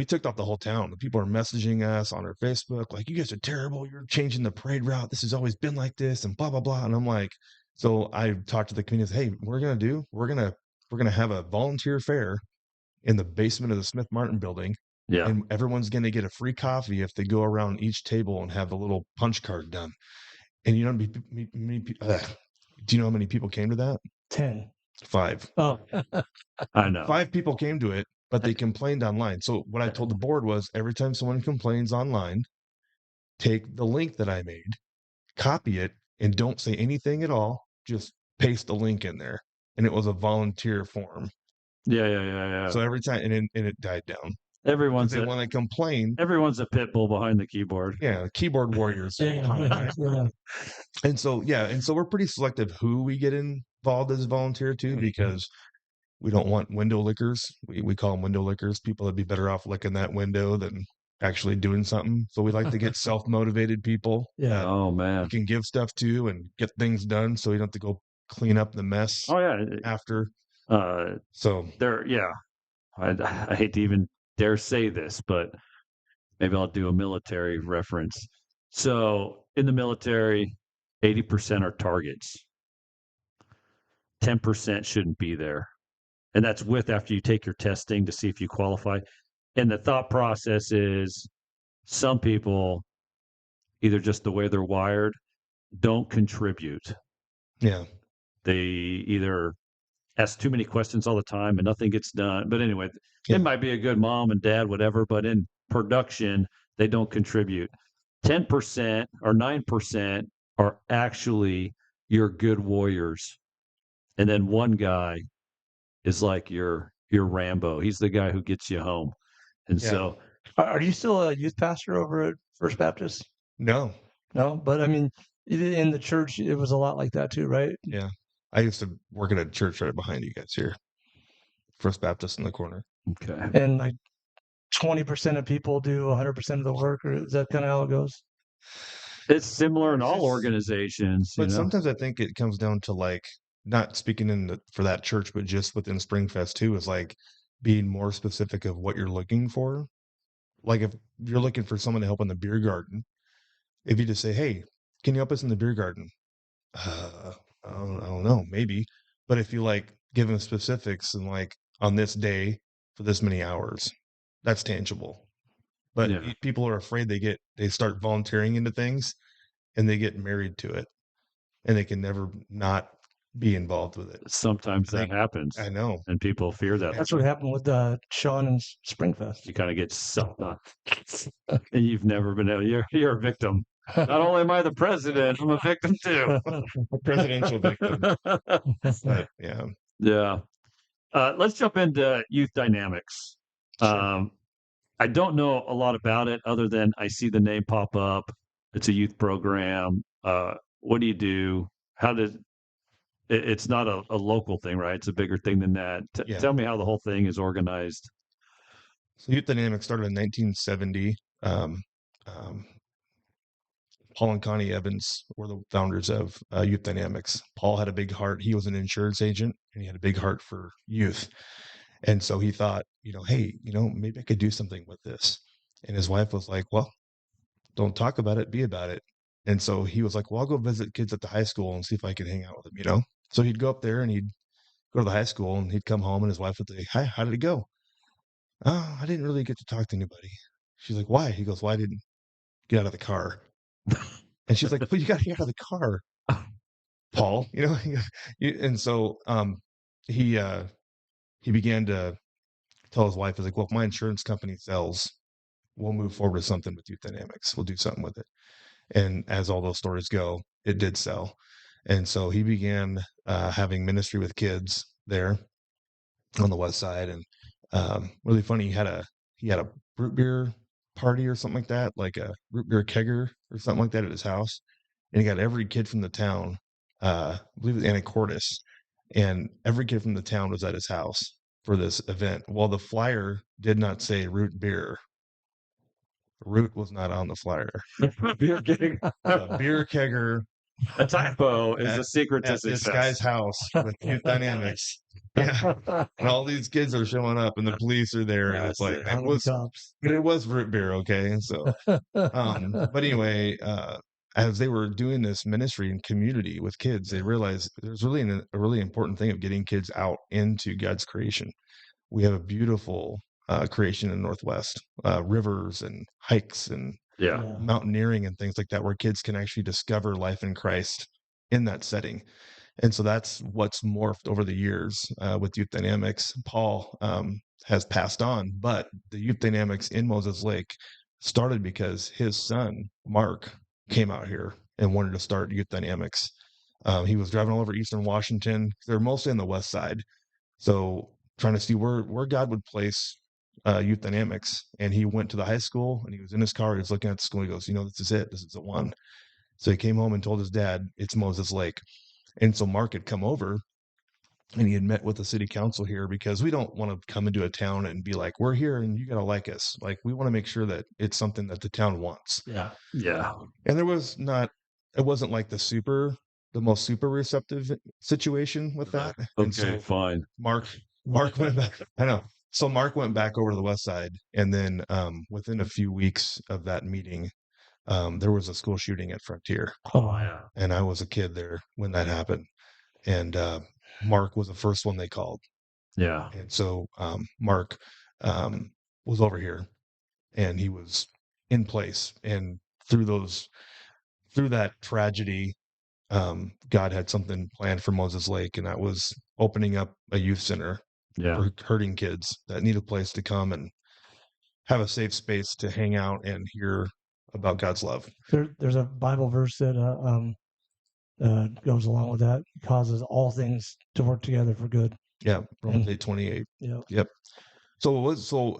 took off the whole town. The people are messaging us on our Facebook, like, you guys are terrible. You're changing the parade route. This has always been like this and blah, blah, blah. And I'm like, so I talked to the community, hey, we're going to have a volunteer fair in the basement of the Smith Martin building. Yeah. And everyone's going to get a free coffee if they go around each table and have a little punch card done. And do you know how many people came to that? 10. 5. Oh, I know. 5 people came to it, but they complained online. So what I told the board was every time someone complains online, take the link that I made, copy it, and don't say anything at all. Just paste the link in there. And it was a volunteer form. Yeah. So every time, and it died down. Everyone's when they complain. Everyone's a pit bull behind the keyboard. Yeah, keyboard warriors. yeah. And so we're pretty selective who we get involved as volunteer too, because we don't want window lickers. We call them window lickers. People that'd be better off licking that window than actually doing something. So we like to get self-motivated people. Yeah. Oh man. We can give stuff to and get things done, so you don't have to go clean up the mess. Oh yeah. After. So there. Yeah. I hate to even dare say this, but maybe I'll do a military reference. So in the military, 80% are targets. 10% shouldn't be there. And that's with after you take your testing to see if you qualify. And the thought process is some people either just the way they're wired, don't contribute. Yeah. They either ask too many questions all the time and nothing gets done. But anyway, Yeah. it might be a good mom and dad, whatever, but in production, they don't contribute. 10% or 9% are actually your good warriors. And then one guy is like your Rambo. He's the guy who gets you home. And Yeah. so Are you still a youth pastor over at First Baptist? No. No, but I mean, in the church, it was a lot like that too, right? Yeah. I used to work at a church right behind you guys here. First Baptist in the corner. okay. And like 20% of people do 100% of the work, or is that kind of how it goes? It's similar in It's all just- organizations, you But know. sometimes I think it comes down to like not speaking for that church, but just within Springfest too, is like being more specific of what you're looking for. Like if you're looking for someone to help in the beer garden, if you just say, "Hey, can you help us in the beer garden?" Uh, I don't know, maybe. But if you like give them specifics and like on this day for this many hours, that's tangible. But Yeah. people are afraid they start volunteering into things and they get married to it and they can never not be involved with it. Sometimes that happens. I know. And people fear that. That's what happened with Sean and Springfest. You kind of get sucked up. And you've never been able, you're a victim. Not only am I the president, I'm a victim too. A presidential victim. But yeah. Yeah. Let's jump into youth dynamics. Sure. I don't know a lot about it other than I see the name pop up. It's a youth program. What do you do? How does it's not a local thing, right? It's a bigger thing than that. Yeah. Tell me how the whole thing is organized. So Youth Dynamics started in 1970. Paul and Connie Evans were the founders of Youth Dynamics. Paul had a big heart. He was an insurance agent and he had a big heart for youth. And so he thought, hey, maybe I could do something with this. And his wife was like, well, don't talk about it, be about it. And so he was like, well, I'll go visit kids at the high school and see if I can hang out with them, So he'd go up there and he'd go to the high school and he'd come home and his wife would say, hi, how did it go? Oh, I didn't really get to talk to anybody. She's like, why? He goes, well, I didn't get out of the car. And she's like, well, you got to get out of the car, Paul, and so he began to tell his wife, he's like, well, if my insurance company sells, we'll move forward with something with Youth Dynamics. We'll do something with it. And as all those stories go, it did sell. And so he began having ministry with kids there on the west side. And really funny, he had a root beer party or something like that, like a root beer kegger or something like that at his house. And he got every kid from the town, I believe it was Anacortes, and every kid from the town was at his house for this event. Well, the flyer did not say root beer. Root was not on the flyer. Beer getting Beer kegger. a typo is a secret to At this success. guy's house with Youth Dynamics. Yeah. And all these kids are showing up and the police are there. And it's like, it was root beer. Okay. And so, but anyway, as they were doing this ministry and community with kids, they realized there's really a really important thing of getting kids out into God's creation. We have a beautiful creation in the Northwest, rivers and hikes and mountaineering and things like that, where kids can actually discover life in Christ in that setting. And so that's what's morphed over the years with Youth Dynamics. Paul has passed on, but the Youth Dynamics in Moses Lake started because his son, Mark, came out here and wanted to start Youth Dynamics. He was driving all over Eastern Washington. They're mostly on the west side. So trying to see where God would place Youth Dynamics. And he went to the high school and he was in his car. He was looking at the school. He goes, this is it. This is the one. So he came home and told his dad, it's Moses Lake. And so Mark had come over and he had met with the city council here, because we don't want to come into a town and be like, we're here and you got to like us. Like, we want to make sure that it's something that the town wants. Yeah. Yeah. And it wasn't like the most super receptive situation with that. And so fine. Mark went back. I know. So Mark went back over to the west side. And then within a few weeks of that meeting, there was a school shooting at Frontier. Oh, yeah. And I was a kid there when that happened. And Mark was the first one they called. Yeah. And so Mark was over here and he was in place. And through that tragedy, God had something planned for Moses Lake, and that was opening up a youth center Yeah. for hurting kids that need a place to come and have a safe space to hang out and hear about God's love. There's a Bible verse that goes along with that. Causes all things to work together for good. Yeah, Romans 8:28. Yeah. Yep. So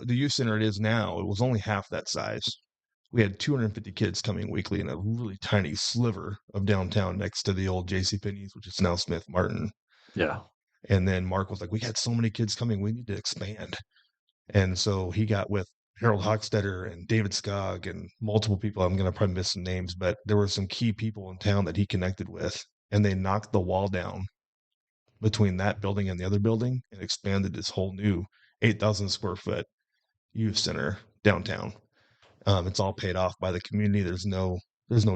the youth center it is now, it was only half that size. We had 250 kids coming weekly in a really tiny sliver of downtown next to the old JCPenney's, which is now Smith Martin. Yeah. And then Mark was like, we got so many kids coming, we need to expand. And so he got with Harold Hochstetter and David Skog and multiple people. I'm going to probably miss some names, but there were some key people in town that he connected with, and they knocked the wall down between that building and the other building and expanded this whole new 8,000 square foot youth center downtown. It's all paid off by the community. There's no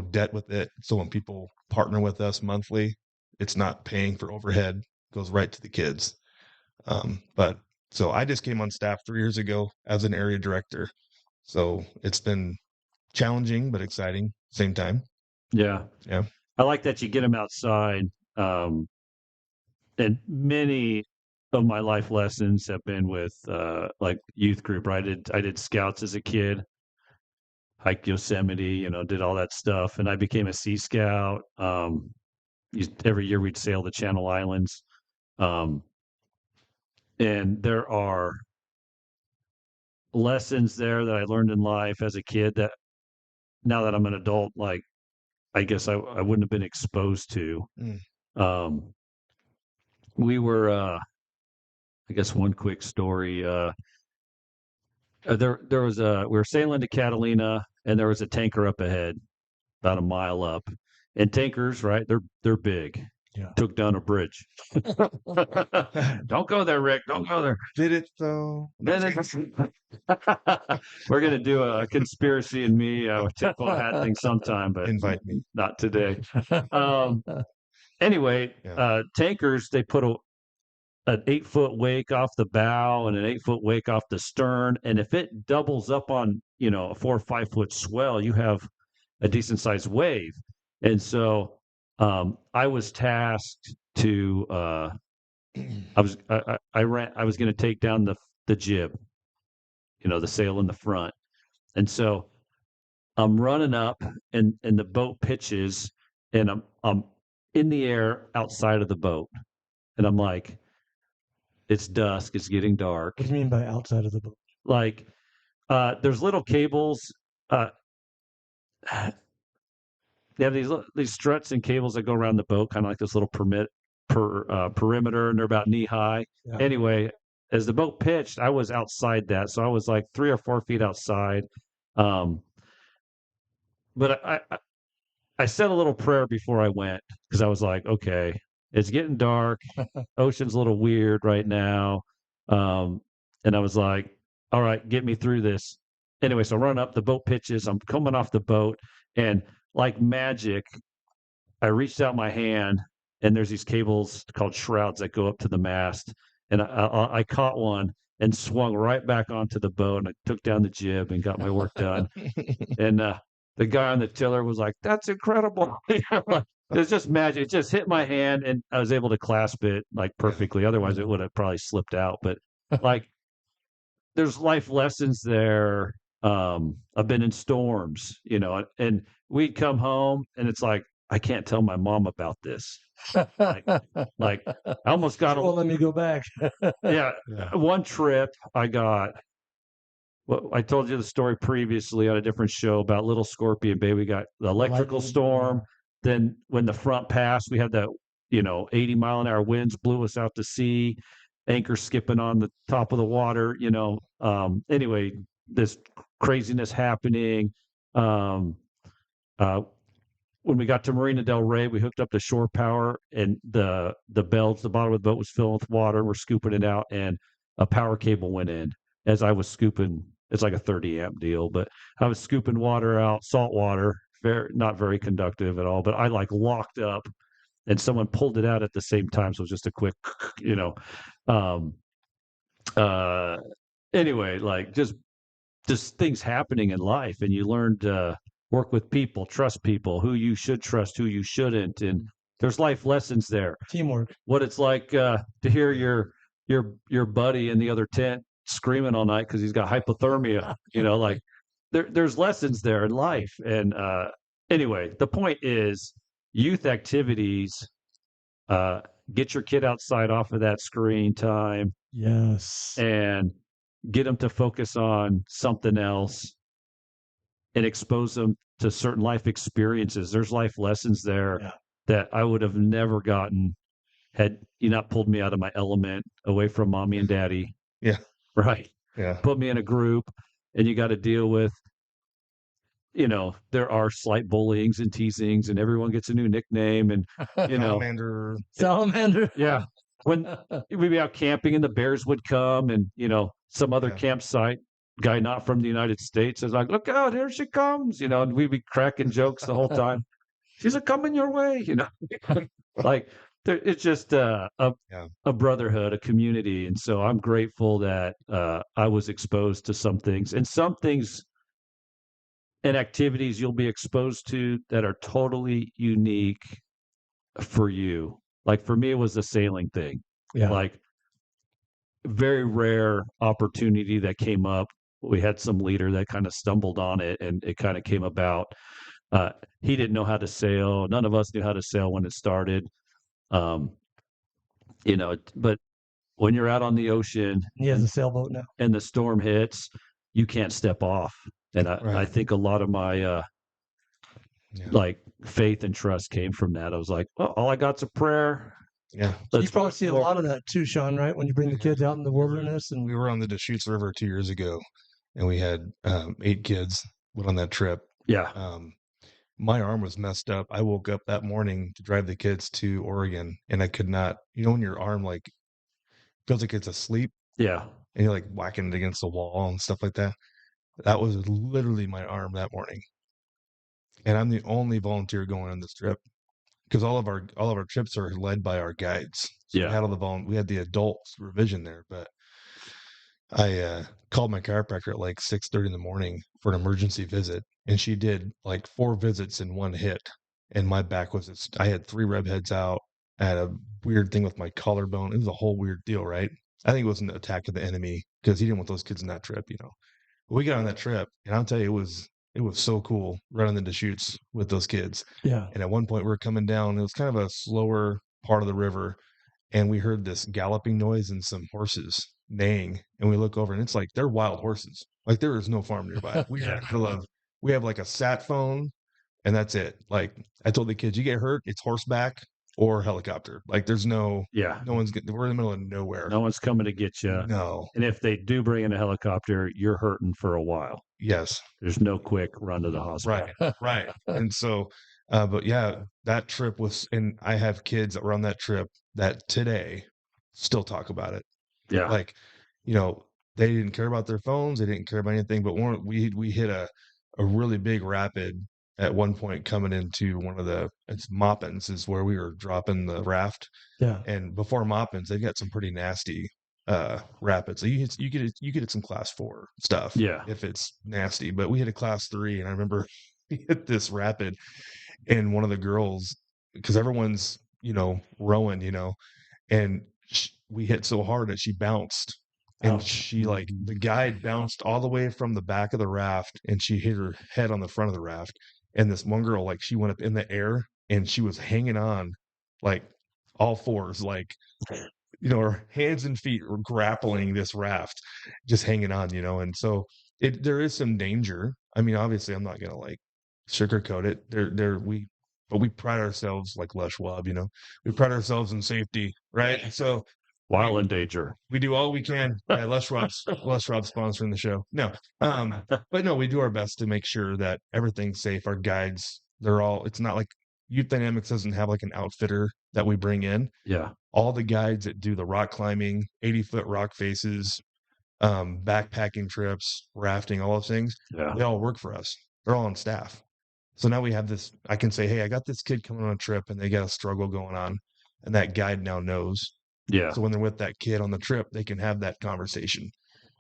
debt with it. So when people partner with us monthly, it's not paying for overhead, it goes right to the kids. But so I just came on staff 3 years ago as an area director. So it's been challenging, but exciting same time. Yeah. Yeah. I like that you get them outside. And many of my life lessons have been with like youth group, right? I did scouts as a kid, hiked Yosemite, did all that stuff. And I became a Sea Scout. Every year we'd sail the Channel Islands. And there are lessons there that I learned in life as a kid that now that I'm an adult, like, I guess I wouldn't have been exposed to. We were, I guess one quick story, there was we were sailing to Catalina and there was a tanker up ahead, about a mile up, and tankers, right? They're big. Yeah. Took down a bridge. Don't go there, Rick. Don't go there. Did it though? We're gonna do a conspiracy and me tinfoil hat thing sometime, but Invite me. not today. Anyway, Yeah. tankers, they put an 8-foot wake off the bow and an 8-foot wake off the stern, and if it doubles up on a 4 or 5 foot swell, you have a decent sized wave. And so I was tasked to I was going to take down the jib, the sail in the front. And so I'm running up and the boat pitches and I'm in the air outside of the boat. And I'm like, it's dusk, it's getting dark. What do you mean by outside of the boat? Like there's little cables, they have these struts and cables that go around the boat, kind of like this little perimeter, and they're about knee high. Yeah. Anyway, as the boat pitched, I was outside that, so I was like 3 or 4 feet outside. But I said a little prayer before I went because I was like, okay, it's getting dark, ocean's a little weird right now, and I was like, all right, get me through this. Anyway, so I run up, the boat pitches, I'm coming off the boat, and like magic, I reached out my hand, and there's these cables called shrouds that go up to the mast, and I caught one and swung right back onto the boat, and I took down the jib and got my work done. And the guy on the tiller was like, "That's incredible!" It was just magic. It just hit my hand, and I was able to clasp it like perfectly. Otherwise, it would have probably slipped out. But like, there's life lessons there. I've been in storms, and we'd come home and it's like, I can't tell my mom about this. Like I almost got Well, let me go back. yeah. One trip I got, well, I told you the story previously on a different show about Little Scorpion Bay. We got the electrical Lightning, storm. Then when the front passed, we had that, 80-mile-an-hour winds blew us out to sea, anchor skipping on the top of the water, anyway, this craziness happening. When we got to Marina del Rey, we hooked up to shore power, and the bottom of the boat was filled with water. We're scooping it out, and a power cable went in as I was scooping. It's like a 30 amp deal, but I was scooping water out, salt water, not very conductive at all. But I like locked up, and someone pulled it out at the same time. So it was just a quick, anyway, like just things happening in life, and you learned work with people, trust people, who you should trust, who you shouldn't, and there's life lessons there. Teamwork. What it's like to hear your buddy in the other tent screaming all night because he's got hypothermia. Like there's lessons there in life. And anyway, the point is youth activities. Get your kid outside off of that screen time Yes. and get them to focus on something else and expose them to certain life experiences. There's life lessons there Yeah. that I would have never gotten had you not pulled me out of my element away from mommy and daddy. Yeah. Right. Yeah. Put me in a group and you got to deal with, there are slight bullyings and teasings and everyone gets a new nickname and, Salamander. Salamander. yeah. When we'd be out camping and the bears would come and, some other Yeah. campsite guy not from the United States is like, look out, here she comes, and we'd be cracking jokes the whole time. She's a coming your way, like it's just a brotherhood, a community. And so I'm grateful that I was exposed to some things and activities you'll be exposed to that are totally unique for you. Like for me, it was the sailing thing. Yeah. Like very rare opportunity that came up. We had some leader that kind of stumbled on it and it kind of came about. He didn't know how to sail. None of us knew how to sail when it started. But when you're out on the ocean He has a sailboat now. and the storm hits, you can't step off. And I think a lot of my like faith and trust came from that. I was like, well, all I got's a prayer. Yeah. You probably see a lot of that too, Sean, right? When you bring the kids out in the wilderness. And we were on the Deschutes River 2 years ago, and we had 8 kids went on that trip. Yeah. My arm was messed up. I woke up that morning to drive the kids to Oregon, and I could not. When your arm like feels like it's asleep, Yeah. and you're like whacking it against the wall and stuff like that. That was literally my arm that morning, and I'm the only volunteer going on this trip because all of our trips are led by our guides. So Yeah. we had we had the adult revision there, but I called my chiropractor at like 6:30 in the morning for an emergency visit, and she did like 4 visits in one hit. And my back I had 3 rib heads out. I had a weird thing with my collarbone. It was a whole weird deal, right? I think it was an attack of the enemy because he didn't want those kids in that trip, But we got on that trip, and I'll tell you, it was so cool running the Deschutes with those kids. Yeah. And at one point, we were coming down. It was kind of a slower part of the river, and we heard this galloping noise and some horses neighing. And we look over, and it's like they're wild horses. Like there is no farm nearby. We have like a sat phone, and that's it. Like I told the kids, you get hurt, it's horseback or helicopter. Like there's no one's getting. We're in the middle of nowhere. No one's coming to get you. No. And if they do bring in a helicopter, you're hurting for a while. Yes. There's no quick run to the hospital. Right. And so, but yeah, that trip was, and I have kids that were on that trip that today still talk about it. Yeah. Like, they didn't care about their phones. They didn't care about anything, but we hit a really big rapid at one point coming into it's Moppins is where we were dropping the raft. Yeah. And before Moppins, they've got some pretty nasty rapids. So you get some class 4 stuff. Yeah. If it's nasty, but we hit a class 3, and I remember we hit this rapid, and one of the girls, because everyone's rowing, and we hit so hard that she bounced. And she the guide bounced all the way from the back of the raft, and she hit her head on the front of the raft. And this one girl, she went up in the air, and she was hanging on, all fours, her hands and feet were grappling this raft, just hanging on, And so there is some danger. I mean, obviously, I'm not gonna sugarcoat it. But we pride ourselves like Les Schwab, we pride ourselves in safety, right? So. While in danger, we do all we can. Yeah, Les Schwab's sponsoring the show. No, but no, we do our best to make sure that everything's safe. Our guides, it's not like Youth Dynamics doesn't have like an outfitter that we bring in. Yeah. All the guides that do the rock climbing, 80-foot rock faces, backpacking trips, rafting, all those things, they all work for us. They're all on staff. So now we have this, I can say, hey, I got this kid coming on a trip and they got a struggle going on. And that guide now knows. Yeah. So when they're with that kid on the trip, they can have that conversation.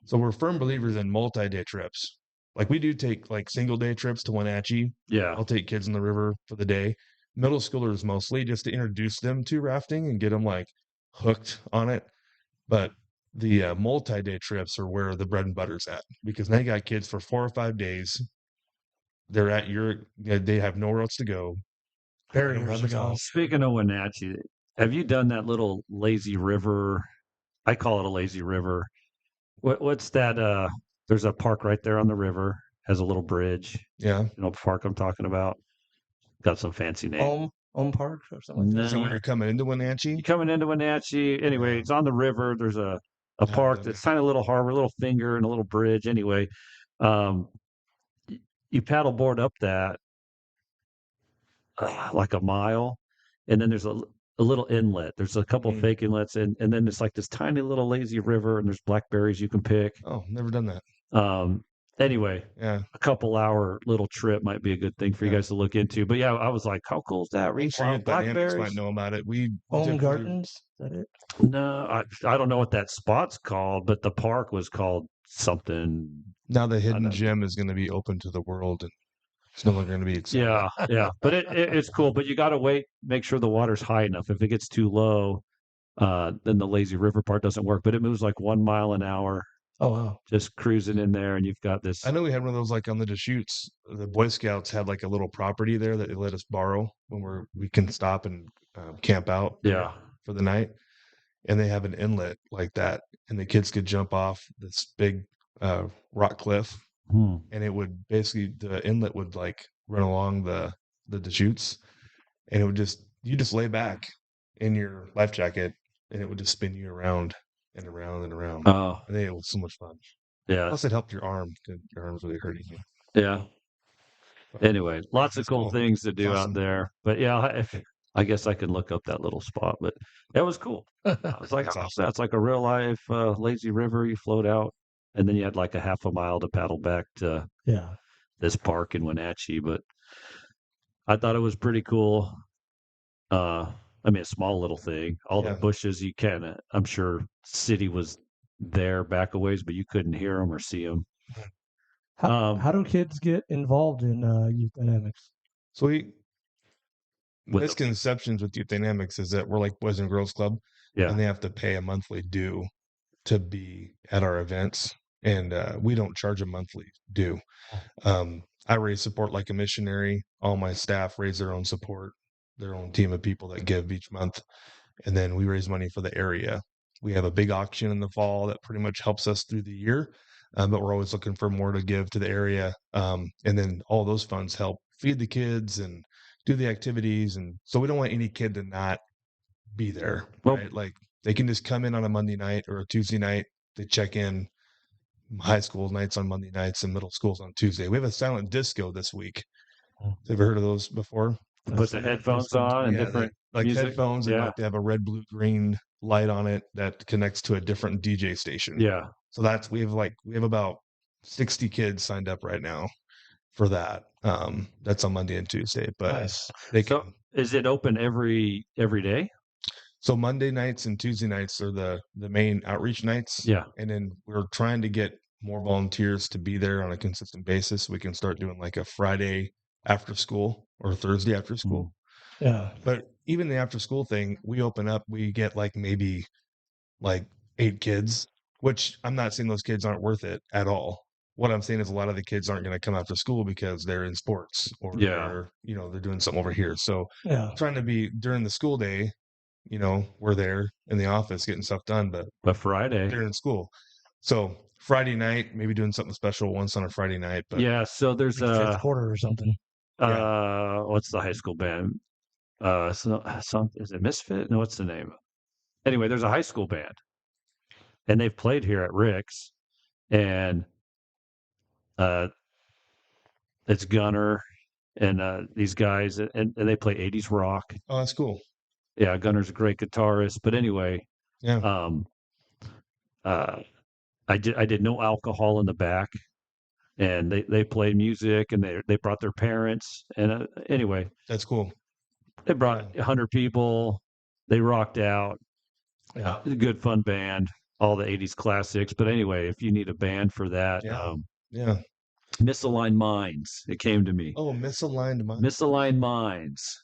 So we're firm believers in multi-day trips. Like we do take like single day trips to Wenatchee. Yeah. I'll take kids in the river for the day. Middle schoolers mostly just to introduce them to rafting and get them like hooked on it. But the multi-day trips are where the bread and butter's at because now you got kids for 4 or 5 days. They're at they have nowhere else to go. They don't Barriers have to a go. house. Speaking of Wenatchee, have you done that little lazy river? I call it a lazy river. What's that? There's a park right there on the river, has a little bridge. Yeah. You know, park I'm talking about. Got some fancy name. Home Park or something like that. So when No, you're coming into you Wenatchee, coming into Wenatchee. Anyway, Yeah. it's on the river. There's a I haven't park done that's it. kind of a little harbor, a little finger, and a little bridge. Anyway, um, you paddleboard up that like a mile, and then there's a little inlet. There's a couple Mm. fake inlets, and then it's like this tiny little lazy river, and there's blackberries you can pick. Oh, never done that. Anyway, Yeah. a couple hour little trip might be a good thing for you Yeah. guys to look into. But yeah, I was like, how cool is that? I'm Reef sure wild Youth Dynamics might blackberries? know about it. We Home typically- Gardens, is that it? No, I don't know what that spot's called, but the park was called something. Now the know. hidden gem is going to be open to the world, and it's no longer going to be accepted. Yeah. But it's cool. But you got to wait, make sure the water's high enough. If it gets too low, then the lazy river part doesn't work. But it moves like 1 mile an hour, Oh wow. just cruising in there, and you've got this. I know we had one of those like on the Deschutes. The Boy Scouts had like a little property there that they let us borrow when we can stop and camp out Yeah. for the night. And they have an inlet like that, and the kids could jump off this big rock cliff, and it would basically the inlet would like run along the Deschutes, and it would you just lay back in your life jacket, and it would just spin you around and around and around. Oh, I think it was so much fun. yeah. Plus, it helped your arm. 'Cause your arm's really hurting you. Yeah. Anyway, lots of That's cool cool. things to do Awesome. out there. But yeah, I guess I can look up that little spot. But that was cool. I was like, That's oh, awesome. that's like a real life lazy river. You float out, and then you had like a half a mile to paddle back to Yeah. this park in Wenatchee. But I thought it was pretty cool. I mean, a small little thing. All Yeah. the bushes you can. I'm sure city was there back a ways, but you couldn't hear them or see them. How do kids get involved in Youth Dynamics? So With the- misconceptions with Youth Dynamics is that we're like Boys and Girls Club, Yeah. and they have to pay a monthly due to be at our events, and we don't charge a monthly due. I raise support like a missionary. All my staff raise their own support, their own team of people that give each month, and then we raise money for the area. We have a big auction in the fall that pretty much helps us through the year, but we're always looking for more to give to the area, and then all those funds help feed the kids and do the activities, and so we don't want any kid to not be there, Well- right? Like they can just come in on a Monday night or a Tuesday night. They check in. High school nights on Monday nights and middle schools on Tuesday. We have a silent disco this week. Have you ever heard of those before? Put the headphones on and Yeah, different like music. headphones, and Yeah. like they have a red, blue, green light on it that connects to a different DJ station. Yeah. So we have about 60 kids signed up right now for that. That's on Monday and Tuesday, but Nice. they So can. is it open every day? So Monday nights and Tuesday nights are the main outreach nights. Yeah. And then we're trying to get more volunteers to be there on a consistent basis. We can start doing like a Friday after school or Thursday after school. Yeah. But even the after school thing, we open up, we get like maybe like 8 kids, which I'm not saying those kids aren't worth it at all. What I'm saying is a lot of the kids aren't going to come after school because they're in sports or Yeah. they're doing something over here. So Yeah. trying to be during the school day, we're there in the office getting stuff done, but But Friday. they're in school. So Friday night, maybe doing something special once on a Friday night. But Yeah. So there's Like fifth quarter or something. what's the high school band? Is it Misfit? No, what's the name? Anyway, there's a high school band, and they've played here at Rick's, and it's Gunner and these guys, and they play 80s rock. oh, that's cool. Yeah, Gunner's a great guitarist, but anyway, Yeah. I did no alcohol in the back, and they played music, and they brought their parents, and anyway, That's cool. they brought 100 people. They rocked out. Yeah. It's a good fun band, all the 80s classics. But anyway, if you need a band for that, Yeah. Yeah. Misaligned Minds. It came to me. Oh, Misaligned Minds. Misaligned Minds.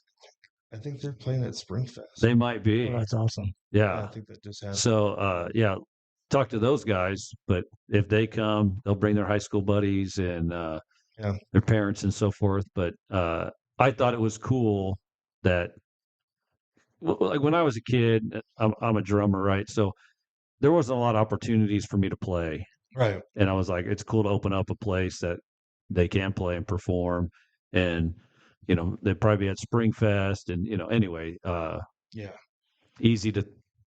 I think they're playing at Springfest. They might be. Oh, that's awesome. Yeah, I Yeah. think that just happened. So, yeah, talk to those guys. But if they come, they'll bring their high school buddies and Yeah. their parents and so forth. But I thought it was cool that, like when I was a kid, I'm a drummer, right? So there wasn't a lot of opportunities for me to play. Right. And I was like, it's cool to open up a place that they can play and perform. And, they'd probably be at Springfest and, anyway, Yeah. easy to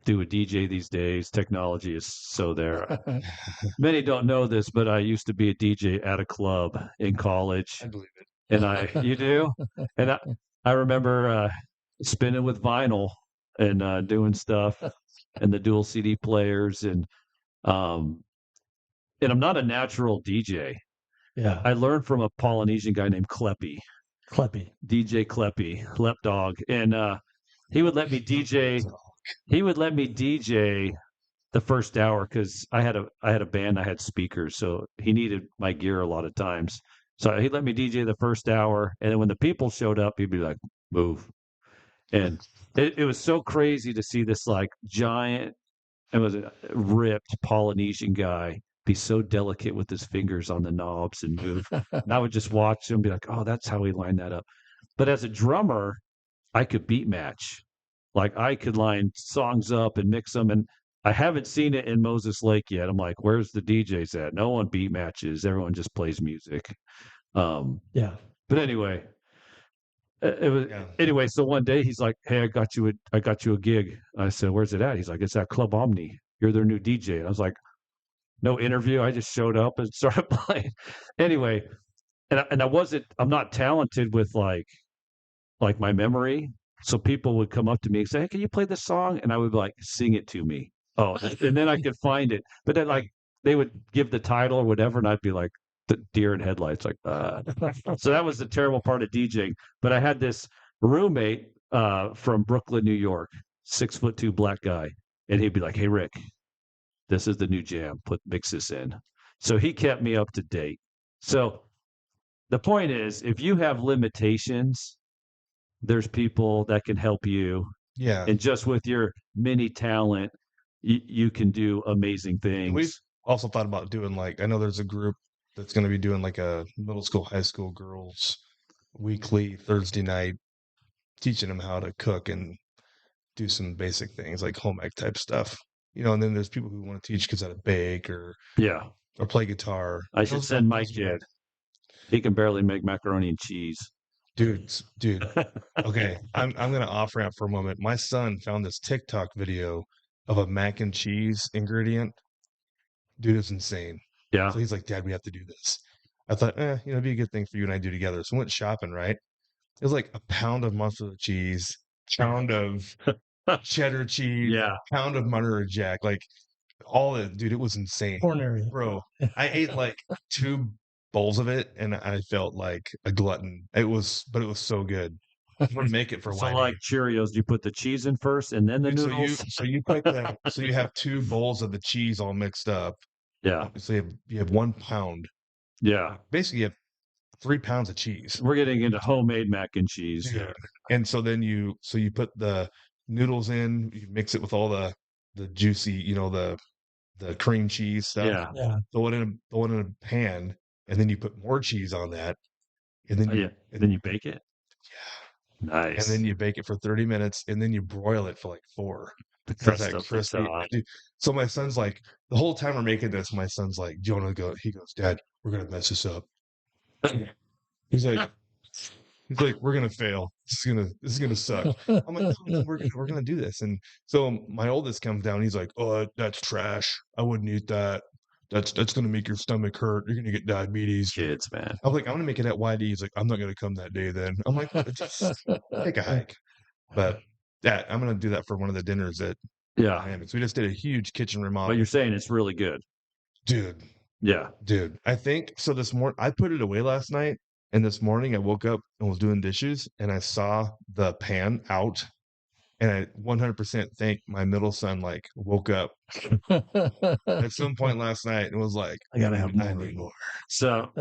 do a DJ these days. Technology is so there. Many don't know this, but I used to be a DJ at a club in college. I believe it. And you do? And I remember spinning with vinyl and doing stuff and the dual CD players and I'm not a natural DJ. Yeah. I learned from a Polynesian guy named Kleppy, DJ Kleppy, Lep Dog, and he would let me DJ. He would let me DJ the first hour because I had a band. I had speakers, so he needed my gear a lot of times. So he let me DJ the first hour, and then when the people showed up, he'd be like, "Move," and it was so crazy to see this like giant. It was a ripped Polynesian guy be so delicate with his fingers on the knobs and move. And I would just watch him and be like, oh, that's how he lined that up. But as a drummer, I could beat match. Like I could line songs up and mix them. And I haven't seen it in Moses Lake yet. I'm like, where's the DJs at? No one beat matches. Everyone just plays music. Yeah. But anyway, it was anyway. So one day he's like, "Hey, I got you a gig." I said, "Where's it at?" He's like, "It's at Club Omni. You're their new DJ." And I was like, "No interview. I just showed up and started playing." Anyway, I'm not talented with like my memory. So people would come up to me and say, "Hey, can you play this song?" And I would like sing it to me. Oh, and then I could find it. But then like they would give the title or whatever, and I'd be like, the deer in headlights, like so that was the terrible part of DJing. But I had this roommate from Brooklyn, New York, 6'2" black guy, and he'd be like, "Hey Rick, this is the new jam. Mix this in." So he kept me up to date. So the point is, if you have limitations, there's people that can help you. Yeah. And just with your mini talent, you can do amazing things. We've also thought about doing like, I know there's a group that's going to be doing like a middle school, high school girls weekly Thursday night, teaching them how to cook and do some basic things like home ec type stuff. And then there's people who want to teach kids how to bake or play guitar. I should send my kid. He can barely make macaroni and cheese. Dude. Okay, I'm going to off ramp for a moment. My son found this TikTok video of a mac and cheese ingredient. Dude, it's insane. Yeah. So he's like, "Dad, we have to do this." I thought, it'd be a good thing for you and I do together. So I went shopping, right? It was like a pound of mozzarella cheese, pound of cheddar cheese, pound of Monterey Jack, like all that, dude. It was insane, bro. I ate like 2 bowls of it, and I felt like a glutton. But it was so good. I'm gonna make it for so like Cheerios, you put the cheese in first and then the noodles. So you put that. So you have 2 bowls of the cheese all mixed up. Yeah. So you have 1 pound. Yeah. Basically, you have 3 pounds of cheese. We're getting into homemade mac and cheese. Yeah. And so then you put the noodles in, you mix it with all the juicy, the cream cheese stuff. Yeah. Throw it in a pan, and then you put more cheese on that, and then you bake it. Yeah. Nice. And then you bake it for 30 minutes, and then you broil it for like 4. Because that crispy. So my son's like, the whole time we're making this, my son's like, "Do you want to go?" He goes, "Dad, we're gonna mess this up." He's like, "We're gonna fail. This is gonna suck." I'm like, "No, we're gonna do this." And so my oldest comes down. He's like, "Oh, that's trash. I wouldn't eat that. That's gonna make your stomach hurt. You're gonna get diabetes." Kids, man. I'm like, "I'm gonna make it at YD." He's like, "I'm not gonna come that day then." I'm like, "Just take a hike." But I'm gonna do that for one of the dinners at Miami. So we just did a huge kitchen remodel. But you're saying it's really good, dude. Yeah, dude. I think so. This morning, I put it away last night, and this morning I woke up and was doing dishes, and I saw the pan out, And I 100% think my middle son like woke up at some point last night and was like, I gotta have I more. need more. So,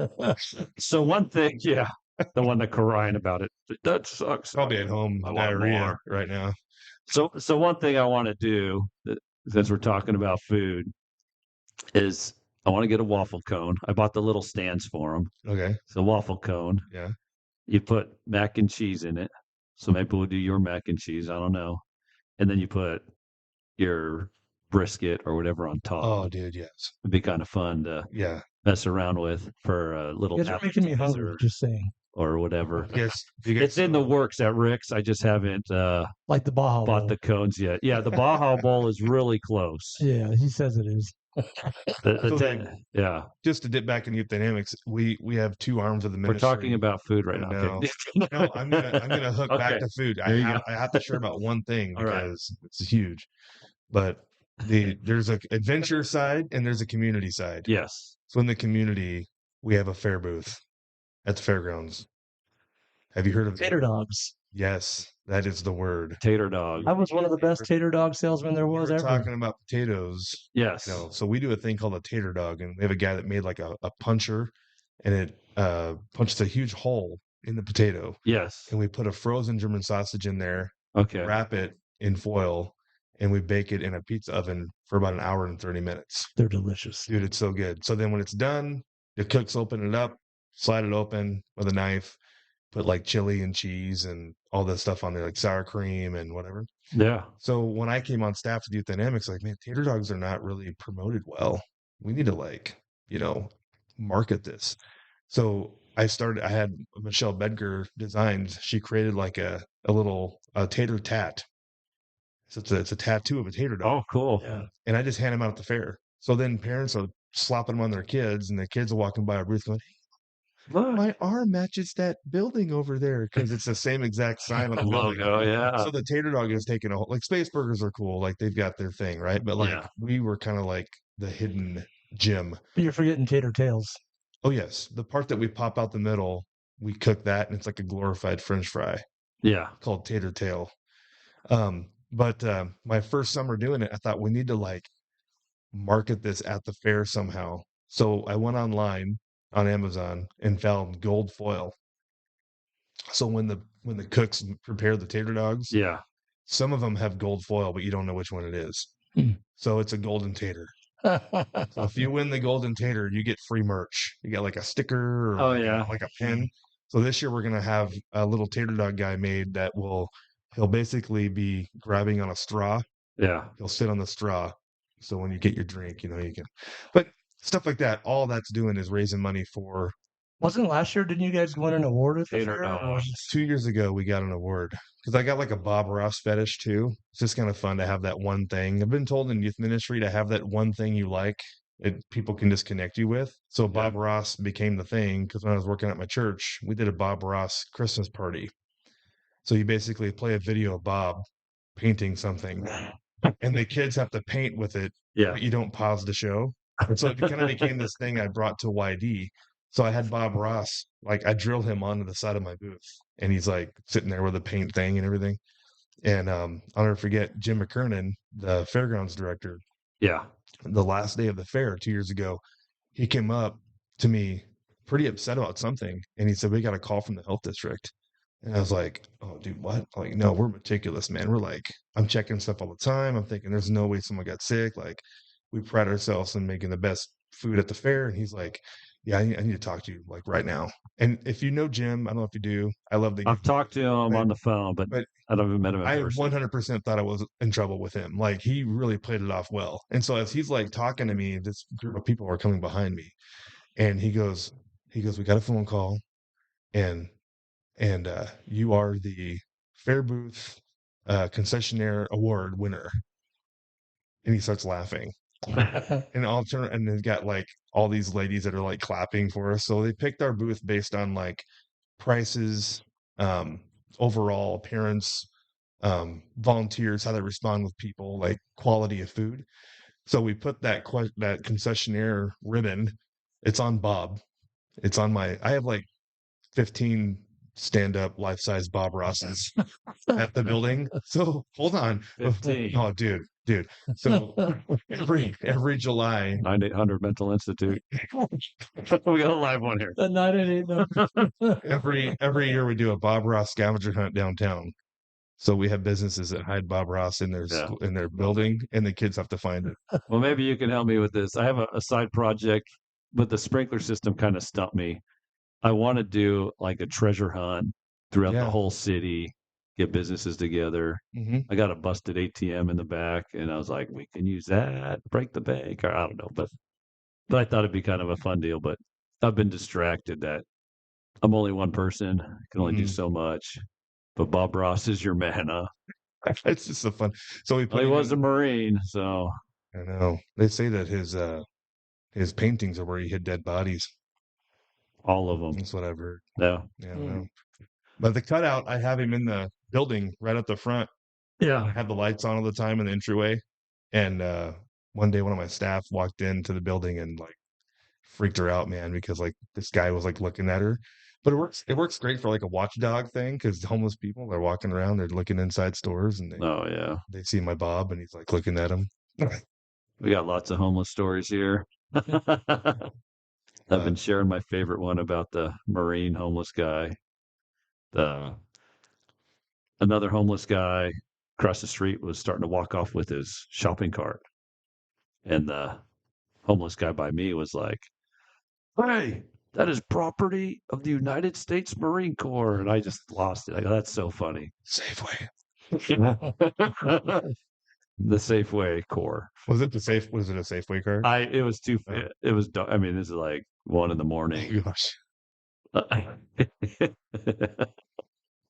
so one thing, yeah, the one that crying about it, that sucks. Probably at home I want diarrhea more. right now. So one thing I want to do, since we're talking about food, is I want to get a waffle cone. I bought the little stands for them. Okay. It's a waffle cone. Yeah. You put mac and cheese in it. So maybe we'll do your mac and cheese. I don't know. And then you put your brisket or whatever on top. Oh, dude, yes. It'd be kind of fun to Yeah. mess around with for a little You guys are making me hungry. appetizer Just saying. or whatever. Yes. Do you It's guys in the works at Rick's. I just haven't Like the Baja bought Bowl. the cones yet. Yeah, the Baja Bowl is really close. Yeah, he says it is. So then, Yeah, just to dip back into youth dynamics, we have two arms of the we're ministry. talking about food right I now. know. Okay. No, I'm gonna hook back Okay. to food. There you I have to share about one thing All right. because it's huge. But there's a adventure side and there's a community side. Yes. So in the community, we have a fair booth at the fairgrounds. Have you heard of Tater dogs. Yes, that is the word. Tater dog. I was one of the best tater dog salesmen there We was were ever. talking about potatoes. Yes. So we do a thing called a tater dog, and we have a guy that made like a puncher, and it punches a huge hole in the potato, Yes. and we put a frozen German sausage in there, Okay. wrap it in foil, and we bake it in a pizza oven for about an hour and 30 minutes. They're delicious. Dude, it's so good. So then when it's done, the cooks open it up, slide it open with a knife, put like chili and cheese and all that stuff on there, like sour cream and whatever. Yeah. So when I came on staff with Youth Dynamics, like, man, tater dogs are not really promoted well. We need to like, market this. So I had Michelle Bedger designed, she created like a little tater tat. So it's a tattoo of a tater dog. Oh, cool. Yeah. And I just hand them out at the fair. So then parents are slopping them on their kids, and the kids are walking by our booth going, Look. my arm matches that building over there because it's the same exact sign on the building. Logo, yeah. So the tater dog is taking a whole, like Space Burgers are cool, like they've got their thing, right? But like Yeah. we were kind of like the hidden gem. But you're forgetting tater tails. Oh yes, the part that we pop out the middle, we cook that, and it's like a glorified French fry Yeah. called tater tail. But my first summer doing it, I thought we need to like market this at the fair somehow. So I went online on Amazon and found gold foil. So when the cooks prepare the tater dogs, Yeah. some of them have gold foil, but you don't know which one it is. Hmm. So it's a golden tater. So if you win the golden tater, you get free merch. You get like a sticker or Oh, like, yeah. like a pin. So this year we're gonna have a little tater dog guy made that he'll basically be grabbing on a straw. Yeah. He'll sit on the straw. So when you get your drink, you can. But stuff like that, all that's doing is raising money for. Wasn't last year? Didn't you guys win an award at the Tater fair? dogs. 2 years ago, we got an award because I got like a Bob Ross fetish too. It's just kind of fun to have that one thing. I've been told in youth ministry to have that one thing you like that people can just connect you with. So Bob Ross became the thing because when I was working at my church, we did a Bob Ross Christmas party. So you basically play a video of Bob painting something, and the kids have to paint with it. Yeah. But you don't pause the show. And so it kind of became this thing I brought to YD. So I had Bob Ross, like I drilled him onto the side of my booth, and he's like sitting there with a paint thing and everything. And I'll never forget Jim McKernan, the fairgrounds director. Yeah. The last day of the fair 2 years ago, he came up to me pretty upset about something, and he said, "We got a call from the health district." And I was like, "Oh, dude, what?" I'm like, no, we're meticulous, man. We're like, I'm checking stuff all the time. I'm thinking there's no way someone got sick. Like, we pride ourselves in making the best food at the fair. And he's like, yeah, I need to talk to you like right now. And if you know Jim, I don't know if you do. I love the. I've talked to him Right. on the phone, but I haven't met him in I person. 100% thought I was in trouble with him. Like he really played it off well. And so as he's like talking to me, this group of people are coming behind me, and he goes, we got a phone call, and you are the Fair Booth Concessionaire Award winner. And he starts laughing. And I'll turn, and they've got like all these ladies that are like clapping for us. So they picked our booth based on like prices, overall appearance, volunteers, how they respond with people, like quality of food. So we put that concessionaire ribbon. It's on Bob. It's on I have like 15 stand-up life-size Bob Rosses at the building. So hold on. 15. Oh, dude. So every July, 9800 Mental Institute. We got a live one here. The 988 every year we do a Bob Ross scavenger hunt downtown. So we have businesses that hide Bob Ross in their Yeah. in their building, and the kids have to find it. Well, maybe you can help me with this. I have a side project, but the sprinkler system kind of stumped me. I want to do like a treasure hunt throughout the Yeah. whole city, get businesses together. Mhm. I got a busted ATM in the back, and I was like, we can use that, break the bank, or I don't know, but I thought it'd be kind of a fun deal. But I've been distracted that I'm only one person, can only do Mhm. so much. But Bob Ross is your man, huh? It's just so fun. So we Well, put he him was a in- Marine, so I know. They say that his paintings are where he hid dead bodies. all of them. That's what I've heard. Yeah. Yeah, I don't know. But the cutout, I have him in the building right up the front. I Yeah. have the lights on all the time in the entryway. And one day one of my staff walked into the building and like freaked her out, man, because like this guy was like looking at her. But it works great for like a watchdog thing because homeless people, they're walking around, they're looking inside stores, and Oh, yeah. they see my Bob and he's like looking at them. We got lots of homeless stories here. I've been sharing my favorite one about the Marine homeless guy. Another homeless guy across the street was starting to walk off with his shopping cart. And the homeless guy by me was like, "Hey, that is property of the United States Marine Corps." And I just lost it. I go, that's so funny. Safeway. The Safeway Corps. Was it a Safeway card? It was too, Oh. it was, I mean, this is like 1 in the morning. Gosh.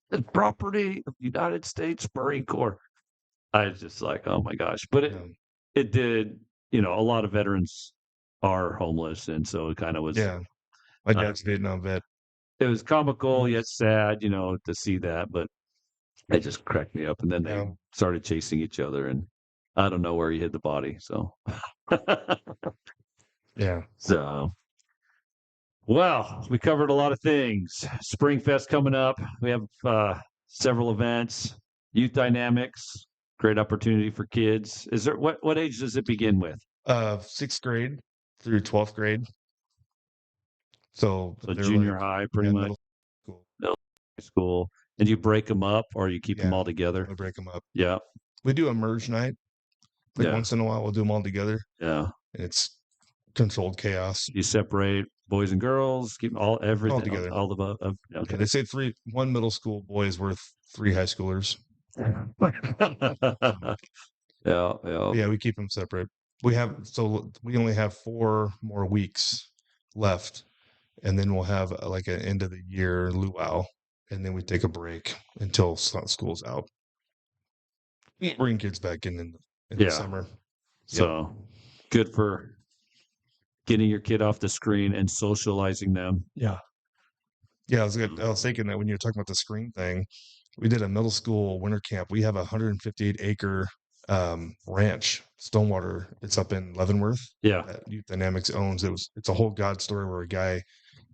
The property of the United States Marine Corps. I was just like, oh my gosh. But Yeah. it did, a lot of veterans are homeless. And so it kind of was, Yeah. My dad's a Vietnam vet. it was comical yet sad, to see that. But it just cracked me up. And then they Yeah. started chasing each other. And I don't know where he hid the body. So, Yeah. so. Well, we covered a lot of things. Springfest coming up. We have several events. Youth Dynamics, great opportunity for kids. Is there what age does it begin with? 6th grade through 12th grade. So So they're junior like, high, pretty much, middle school. high school. And you break them up, or you keep them Yeah. all together? We break them up. Yeah, We do a merge night. Like Yeah. once in a while, we'll do them all together. yeah. And it's controlled chaos. You separate boys and girls, keep everything together. all the Yeah, okay. they say one middle school boy is worth 3 high schoolers. Yeah. Yeah, we keep them separate. We only have 4 more weeks left, and then we'll have like an end of the year luau, and then we take a break until school's out. Bring kids back in the Yeah. summer. So good for getting your kid off the screen and socializing them. Yeah. Yeah, I was thinking that when you were talking about the screen thing, we did a middle school winter camp. We have a 158-acre ranch, Stonewater. It's up in Leavenworth. Yeah. That Youth Dynamics owns. It's a whole God story where a guy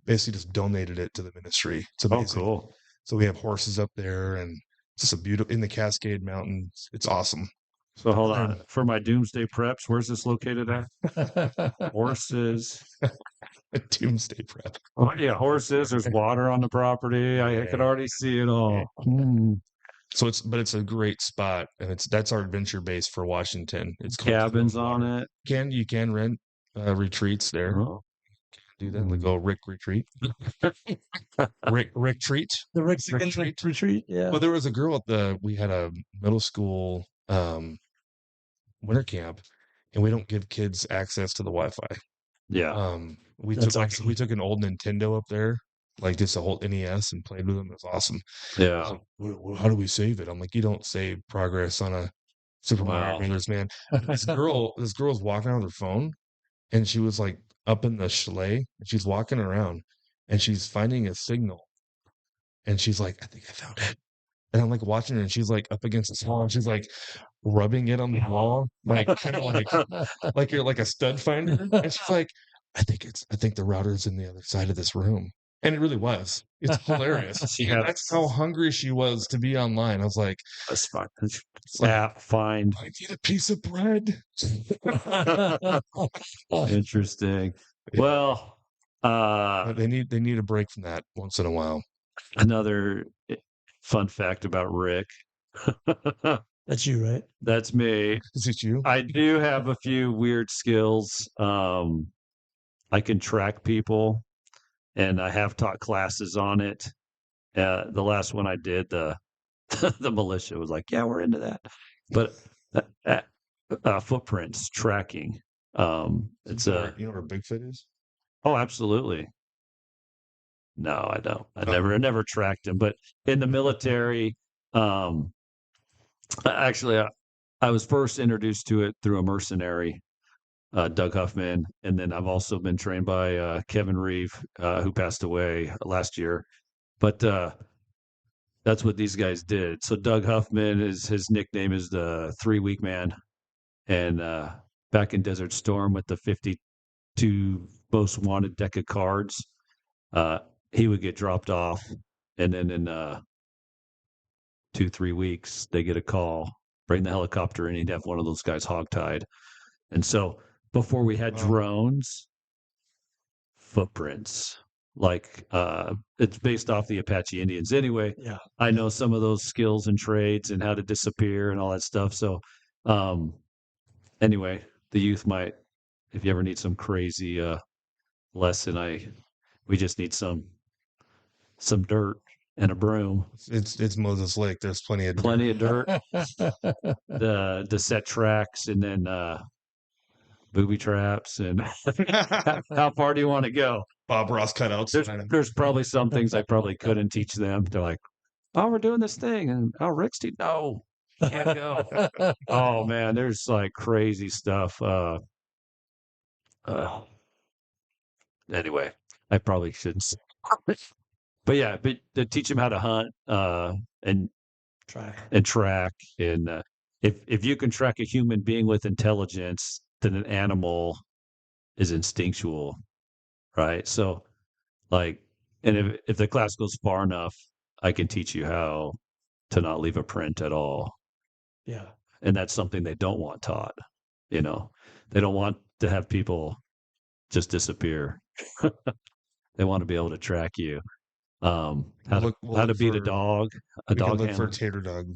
basically just donated it to the ministry. It's amazing. Oh, cool. So we have horses up there, and it's just a beautiful in the Cascade Mountains. It's awesome. So hold on. For my doomsday preps, where's this located at? Horses. Doomsday prep. Oh, yeah, horses. There's water on the property. I could already see it all. So it's a great spot, and that's our adventure base for Washington. It's close to the Cabins on water. it. You can rent retreats there. Oh. Do that. Like go Rick retreat. Rick treat. The Rick Retreat. retreat. Yeah. Well, there was a girl we had a middle school winter camp, and we don't give kids access to the Wi-Fi. Yeah. We That's took awesome. we took an old Nintendo up there, like just a whole NES, and played with them. It was awesome. Yeah. Like, how do we save it? I'm like, you don't save progress on a Super Mario Wow. Brothers, man. This girl's walking around with her phone, and she was like up in the chalet, and she's walking around, and she's finding a signal, and she's like, I think I found it. And I'm like watching her, and she's like up against the wall, and she's like rubbing it on the wall, like kind of like you're like a stud finder. And she's like, I think the router's in the other side of this room. And it really was. It's hilarious. She And had that's how hungry she was to be online. I was like, that's fine. it's like, Yeah, fine. I need a piece of bread. Interesting. Yeah. Well, But they need a break from that once in a while. another fun fact about Rick. That's you, right? That's me. Is it you? I do have a few weird skills. I can track people, and I have taught classes on it. The last one I did, the the militia was like, "Yeah, we're into that," but footprints tracking. It's a You know where Bigfoot is? oh, absolutely. No, I don't. I Oh. never tracked him, but in the military, um, actually, I was first introduced to it through a mercenary, Doug Huffman, and then I've also been trained by Kevin Reeve, who passed away last year. But that's what these guys did. So Doug Huffman is his nickname is the 3 week man, and back in Desert Storm with the 52 most wanted deck of cards, uh, he would get dropped off, and then in 2 3 weeks they get a call, bring the helicopter, and he'd have one of those guys hogtied. And so before we had Wow. drones, footprints, like it's based off the Apache Indians anyway. Yeah. I know some of those skills and trades and how to disappear and all that stuff. So anyway, the youth might, if you ever need some crazy lesson, we just need some dirt and a broom, It's Moses Lake. There's plenty of plenty of dirt, the set tracks, and then booby traps. And how far do you want to go? Bob Ross cutouts. There's probably some things I probably couldn't teach them. They're like, "Oh, we're doing this thing," and "Oh, Rick's no, can't go." Oh man, there's like crazy stuff. Anyway, I probably shouldn't. But yeah, but to teach them how to hunt, and Track. and if you can track a human being with intelligence, then an animal is instinctual, right? So, like, and if the class goes far enough, I can teach you how to not leave a print at all. Yeah. And that's something they don't want taught. You know, they don't want to have people just disappear. They want to be able to track you. How We'll to beat a dog, we can dog look for handler. tater dog.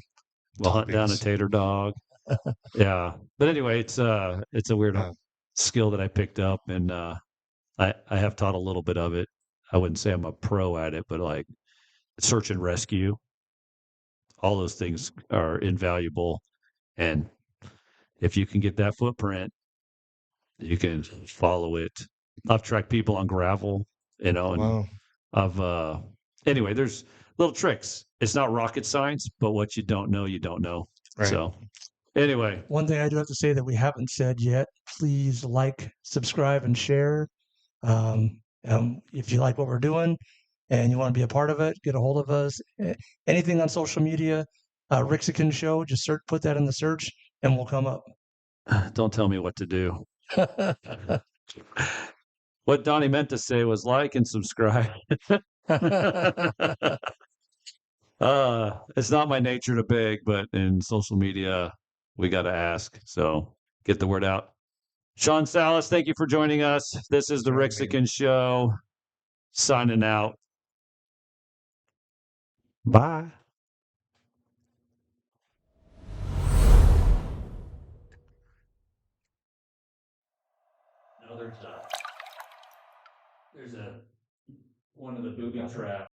We'll hunt down a toppings. tater dog. Yeah. But anyway, it's a weird Yeah. skill that I picked up, and I have taught a little bit of it. I wouldn't say I'm a pro at it, but like search and rescue, all those things are invaluable. And if you can get that footprint, you can follow it. I've tracked people on gravel, and Wow. I've anyway, there's little tricks. It's not rocket science, but what you don't know, you don't know. Right. So anyway, One thing I do have to say that we haven't said yet, please like, subscribe, and share. If you like what we're doing and you want to be a part of it, get a hold of us. Anything on social media, Rixican Show, just put that in the search and we'll come up. don't tell me what to do. What Donnie meant to say was like and subscribe. It's not my nature to beg, but in social media, we got to ask. So get the word out. Sean Salas, thank you for joining us. This is the Rixican Show. Signing out. Bye. No, there's one of the booby traps.